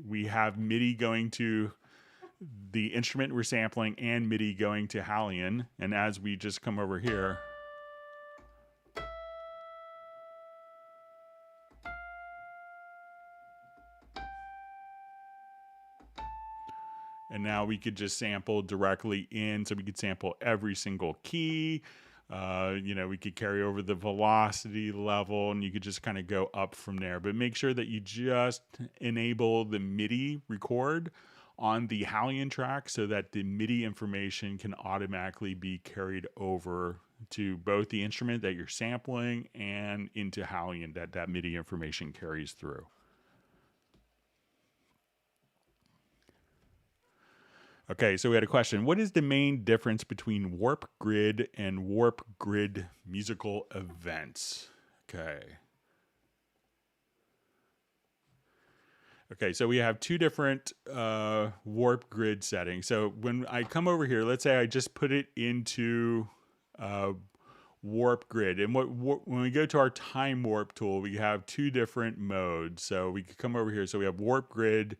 we have MIDI going to the instrument we're sampling and MIDI going to Halion. And as we just come over here, and now we could just sample directly in. So we could sample every single key. We could carry over the velocity level, and you could just kind of go up from there. But make sure that you just enable the MIDI record on the Halion track so that the MIDI information can automatically be carried over to both the instrument that you're sampling and into Halion, that MIDI information carries through. Okay, so we had a question. What is the main difference between warp grid and warp grid musical events? Okay, so we have two different warp grid settings. So when I come over here, let's say I just put it into warp grid. And when we go to our time warp tool, we have two different modes. So we could come over here. So we have warp grid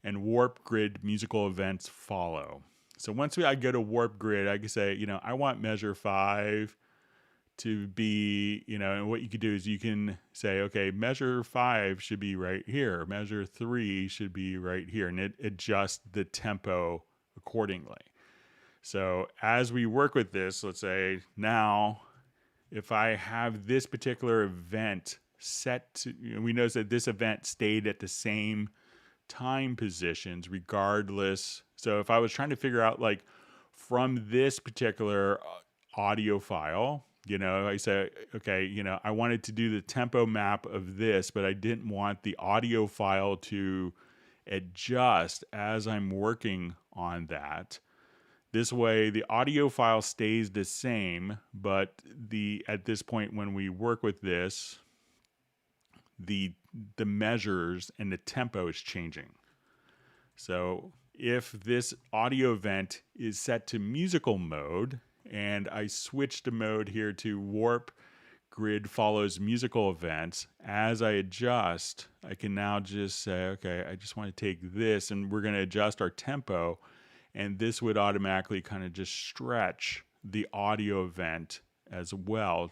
and warp grid musical events follow. So once I go to warp grid, I can say, I want measure 5 to be, and what you could do is you can say, okay, measure 5 should be right here. Measure 3 should be right here. And it adjusts the tempo accordingly. So as we work with this, let's say now, if I have this particular event set to, we notice that this event stayed at the same time positions regardless. So if I was trying to figure out like from this particular audio file, I say, okay, I wanted to do the tempo map of this, but I didn't want the audio file to adjust as I'm working on that. This way, the audio file stays the same, but at this point when we work with this, the measures and the tempo is changing. So if this audio event is set to musical mode, and I switch the mode here to warp grid follows musical events, as I adjust, I can now just say, okay, I just want to take this, and we're going to adjust our tempo, and this would automatically kind of just stretch the audio event as well.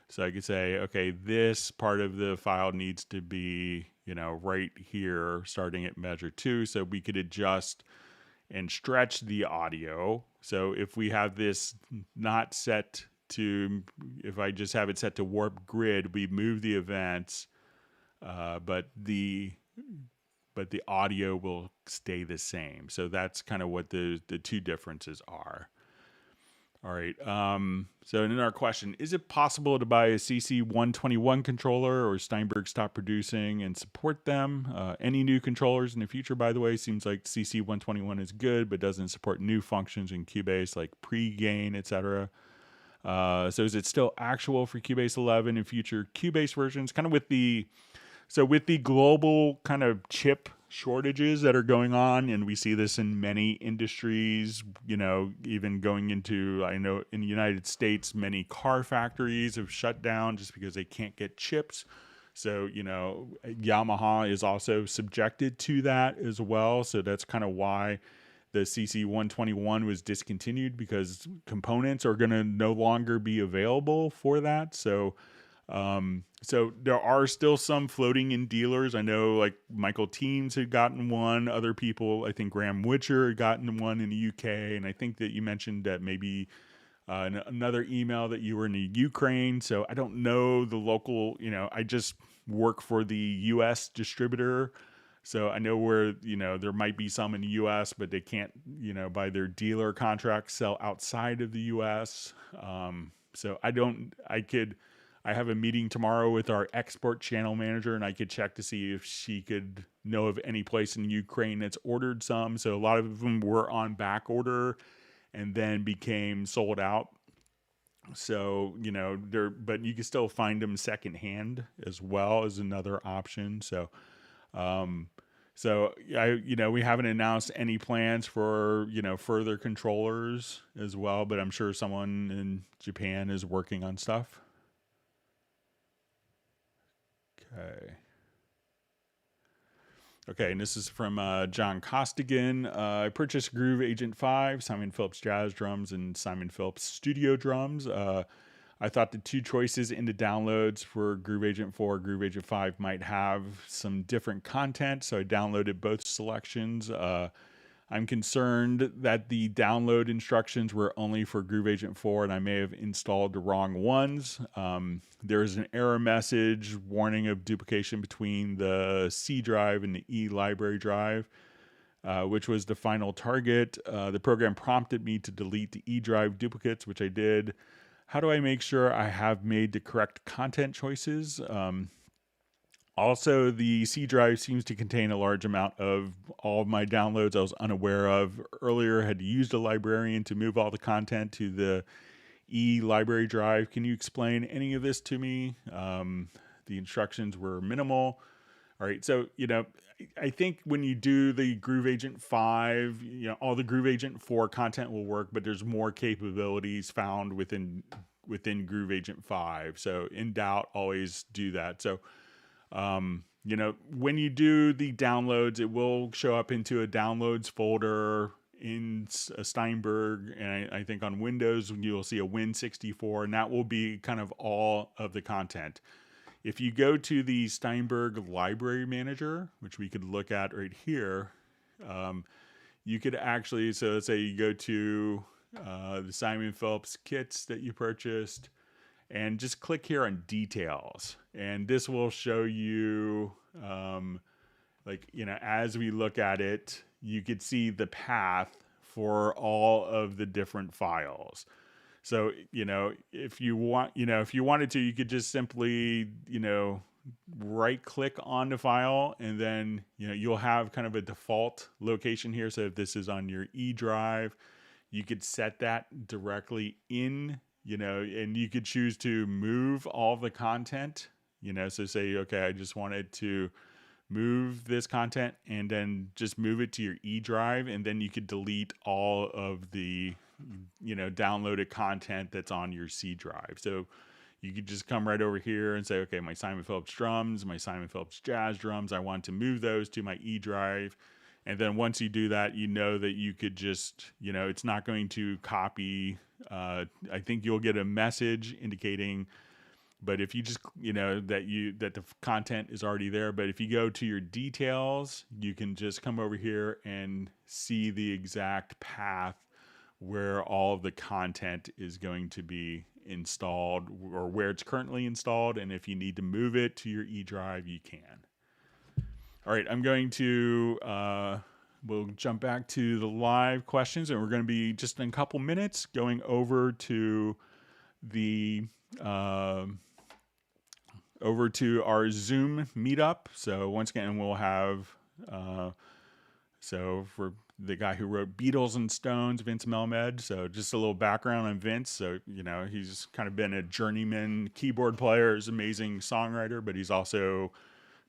So I could say, okay, this part of the file needs to be, right here, starting at measure 2. So we could adjust and stretch the audio. So if we have this not set to, if I just have it set to warp grid, we move the events, but the audio will stay the same. So that's kind of what the two differences are. All right. So in our question, is it possible to buy a CC121 controller, or Steinberg stopped producing and support them? Any new controllers in the future, by the way? Seems like CC121 is good, but doesn't support new functions in Cubase like pre-gain, etc. So is it still actual for Cubase 11 and future Cubase versions? Kind of with the global kind of chip shortages that are going on, and we see this in many industries, even going into, I know in the United States, many car factories have shut down just because they can't get chips. So, Yamaha is also subjected to that as well. So that's kind of why the CC121 was discontinued, because components are going to no longer be available for that. So there are still some floating in dealers. I know like Michael Teams had gotten one. Other people, I think Graham Witcher had gotten one in the UK. And I think that you mentioned that maybe in another email that you were in the Ukraine. So I don't know the local, I just work for the US distributor. So I know where, there might be some in the US, but they can't, by their dealer contract, sell outside of the US. So I have a meeting tomorrow with our export channel manager, and I could check to see if she could know of any place in Ukraine that's ordered some. So a lot of them were on back order and then became sold out. So, but you can still find them secondhand as well as another option. So, we haven't announced any plans for, further controllers as well, but I'm sure someone in Japan is working on stuff. Okay, and this is from John Costigan. I purchased Groove Agent 5, Simon Phillips Jazz Drums, and Simon Phillips Studio Drums. I thought the two choices in the downloads for Groove Agent 4, Groove Agent 5 might have some different content, so I downloaded both selections. I'm concerned that the download instructions were only for Groove Agent 4, and I may have installed the wrong ones. There is an error message warning of duplication between the C drive and the E library drive, which was the final target. The program prompted me to delete the E drive duplicates, which I did. How do I make sure I have made the correct content choices? Also, the C drive seems to contain a large amount of all of my downloads I was unaware of. Earlier, I had used a librarian to move all the content to the E library drive. Can you explain any of this to me? The instructions were minimal. All right, so, I think when you do the Groove Agent 5, all the Groove Agent 4 content will work, but there's more capabilities found within Groove Agent 5. So in doubt, always do that. So, when you do the downloads, it will show up into a downloads folder in a Steinberg. And I think on Windows, you'll see a Win64, and that will be kind of all of the content. If you go to the Steinberg Library Manager, which we could look at right here, you could actually, so let's say you go to the Simon Phillips kits that you purchased, and just click here on details. And this will show you, as we look at it, you could see the path for all of the different files. So, if you want, if you wanted to, you could just simply, right click on the file, and then, you'll have kind of a default location here. So if this is on your E drive, you could set that directly in, and you could choose to move all of the content, so say, okay, I just wanted to move this content and then just move it to your E drive, and then you could delete all of the downloaded content that's on your C drive. So you could just come right over here and say, okay, my Simon Phillips drums, my Simon Phillips jazz drums, I want to move those to my E drive. And then once you do that, that you could just, it's not going to copy. I think you'll get a message indicating, but if you just, that the content is already there. But if you go to your details, you can just come over here and see the exact path where all of the content is going to be installed, or where it's currently installed. And if you need to move it to your E drive, you can. All right, I'm going to, we'll jump back to the live questions, and we're going to be just in a couple minutes going over to the, over to our Zoom meetup. So once again, we'll have, so for the guy who wrote Beatles and Stones, Vince Melmed. So just a little background on Vince. So, he's kind of been a journeyman keyboard player, he's an amazing songwriter, but he's also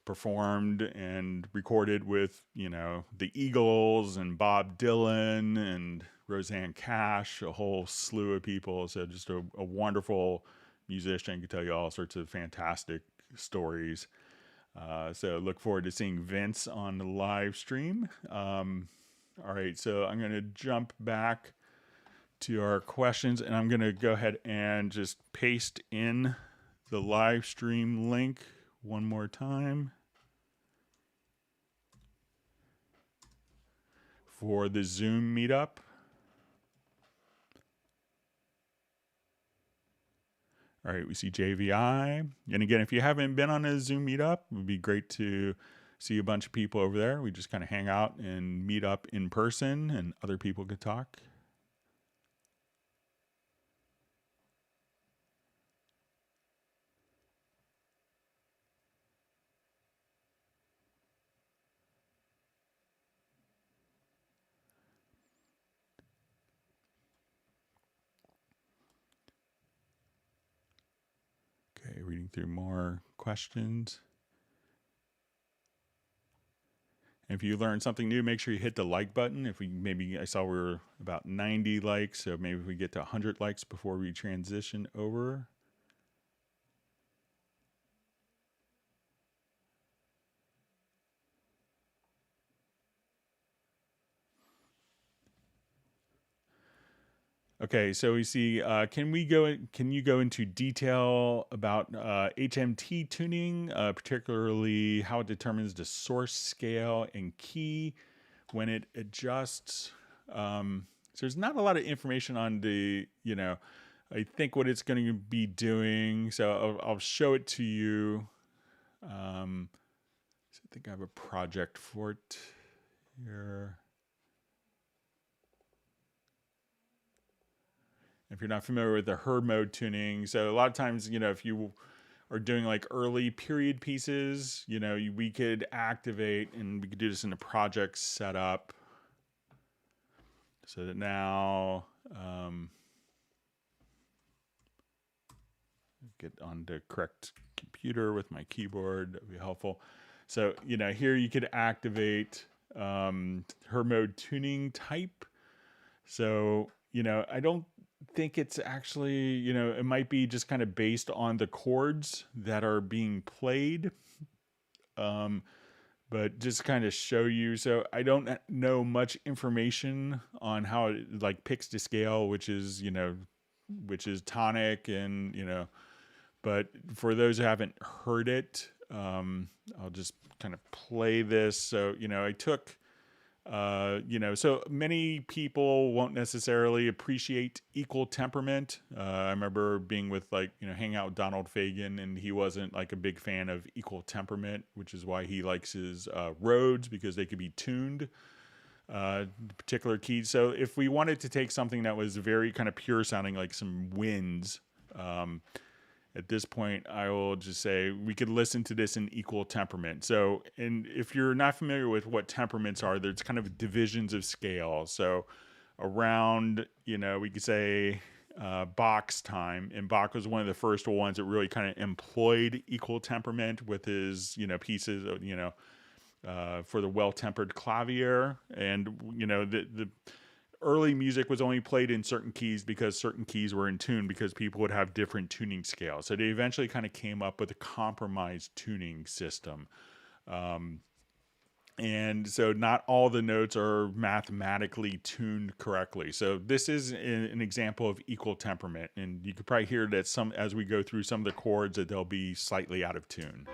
performed and recorded with, the Eagles and Bob Dylan and Roseanne Cash, a whole slew of people. So just a wonderful musician, can tell you all sorts of fantastic stories. So look forward to seeing Vince on the live stream. All right, so I'm going to jump back to our questions, and I'm going to go ahead and just paste in the live stream link one more time for the Zoom meetup. All right, we see JVI. And again, if you haven't been on a Zoom meetup, it would be great to see a bunch of people over there. We just kind of hang out and meet up in person, and other people could talk. Okay, reading through more questions. If you learned something new, make sure you hit the like button. I saw we were about 90 likes, so maybe if we get to 100 likes before we transition over. Okay, so we see, can you go into detail about HMT tuning, particularly how it determines the source scale and key when it adjusts? So there's not a lot of information on the, I think what it's going to be doing. So I'll show it to you. So I think I have a project for it here. If you're not familiar with the Her mode tuning, so a lot of times, if you are doing like early period pieces, we could activate, and we could do this in the project setup. So that now, get on the correct computer with my keyboard, that'd be helpful. So, here you could activate Her mode tuning type. So, I don't think it's actually, it might be just kind of based on the chords that are being played. But just kind of show you. So I don't know much information on how it like picks to scale, which is tonic, and, but for those who haven't heard it, I'll just kind of play this. So, I took, so many people won't necessarily appreciate equal temperament. I remember being with hanging out with Donald Fagen, and he wasn't like a big fan of equal temperament, which is why he likes his Rhodes, because they could be tuned particular keys. So if we wanted to take something that was very kind of pure sounding, like some winds, at this point, I will just say we could listen to this in equal temperament. So, and if you're not familiar with what temperaments are, there's kind of divisions of scale. So around, we could say Bach's time, and Bach was one of the first ones that really kind of employed equal temperament with his, pieces of, for the well-tempered clavier. And, the early music was only played in certain keys because certain keys were in tune, because people would have different tuning scales. So they eventually kind of came up with a compromised tuning system. And so not all the notes are mathematically tuned correctly. So this is an example of equal temperament. And you could probably hear that as we go through some of the chords, that they'll be slightly out of tune.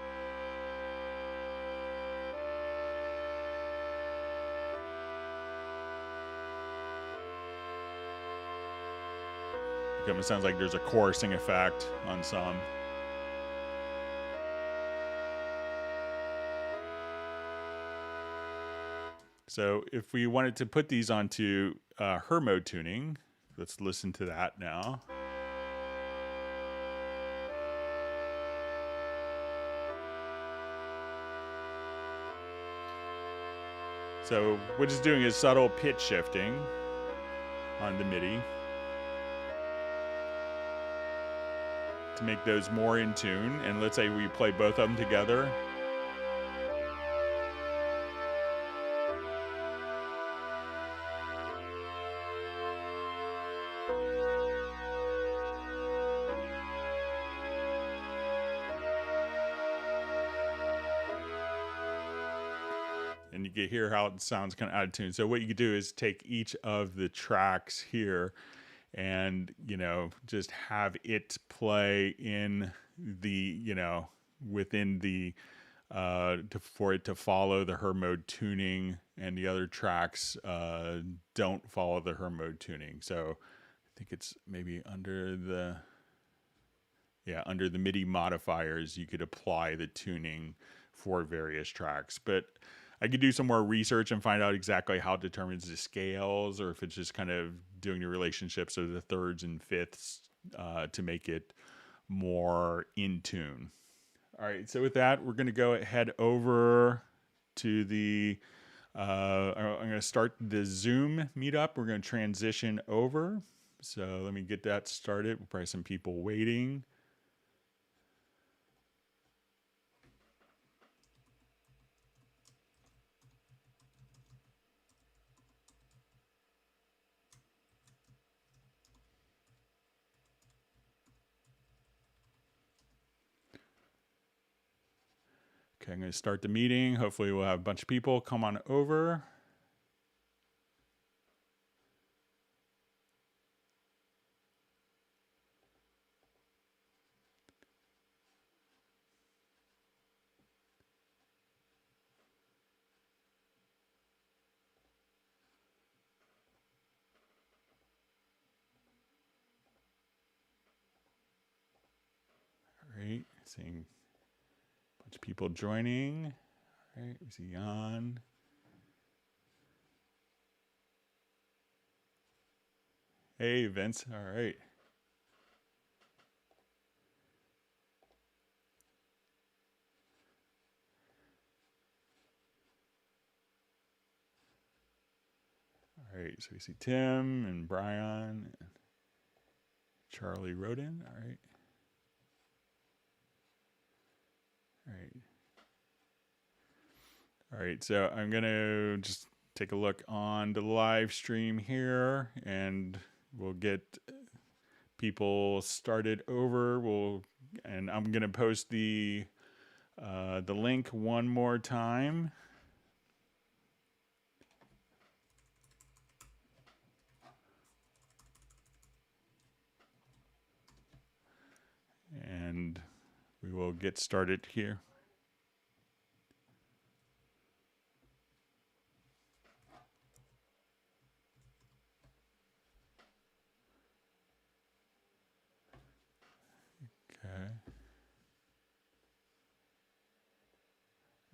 It sounds like there's a chorusing effect on some. So if we wanted to put these onto her mode tuning, let's listen to that now. So what it's doing is subtle pitch shifting on the MIDI to make those more in tune. And let's say we play both of them together. And you can hear how it sounds kind of out of tune. So what you could do is take each of the tracks here and, just have it play in the, within the, for it to follow the her mode tuning, and the other tracks don't follow the her mode tuning. So I think it's maybe under the MIDI modifiers, you could apply the tuning for various tracks. But I could do some more research and find out exactly how it determines the scales, or if it's just kind of doing the relationships of the thirds and fifths to make it more in tune. All right, so with that, we're going to go ahead over to the, I'm going to start the Zoom meetup. We're going to transition over. So let me get that started. We'll probably have some people waiting. Okay, I'm going to start the meeting. Hopefully we'll have a bunch of people come on over. All right, seeing a bunch of people joining. All right, we see Jan. Hey, Vince. All right. All right, so we see Tim and Brian and Charlie Roden. All right. All right. All right, so I'm going to just take a look on the live stream here, and we'll get people started over. And I'm going to post the link one more time. And we will get started here. Okay.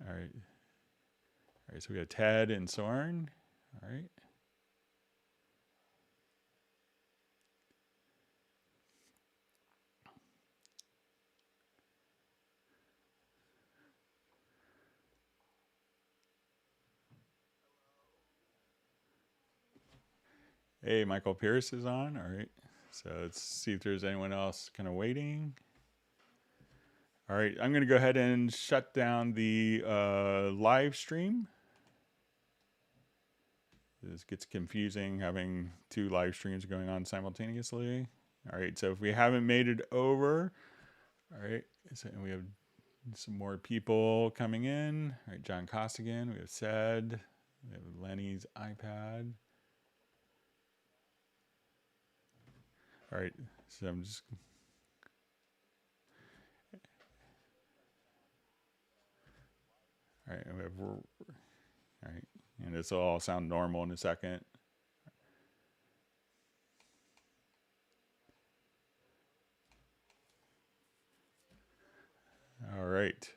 All right. All right, so we got Ted and Soren. All right. Hey, Michael Pierce is on. All right. So let's see if there's anyone else kind of waiting. All right. I'm going to go ahead and shut down the live stream. This gets confusing having two live streams going on simultaneously. All right. So if we haven't made it over, all right. So we have some more people coming in. All right. John Costigan. We have Sed. We have Lenny's iPad. All right, so I'm just. All right, all right, and this will all sound normal in a second. All right.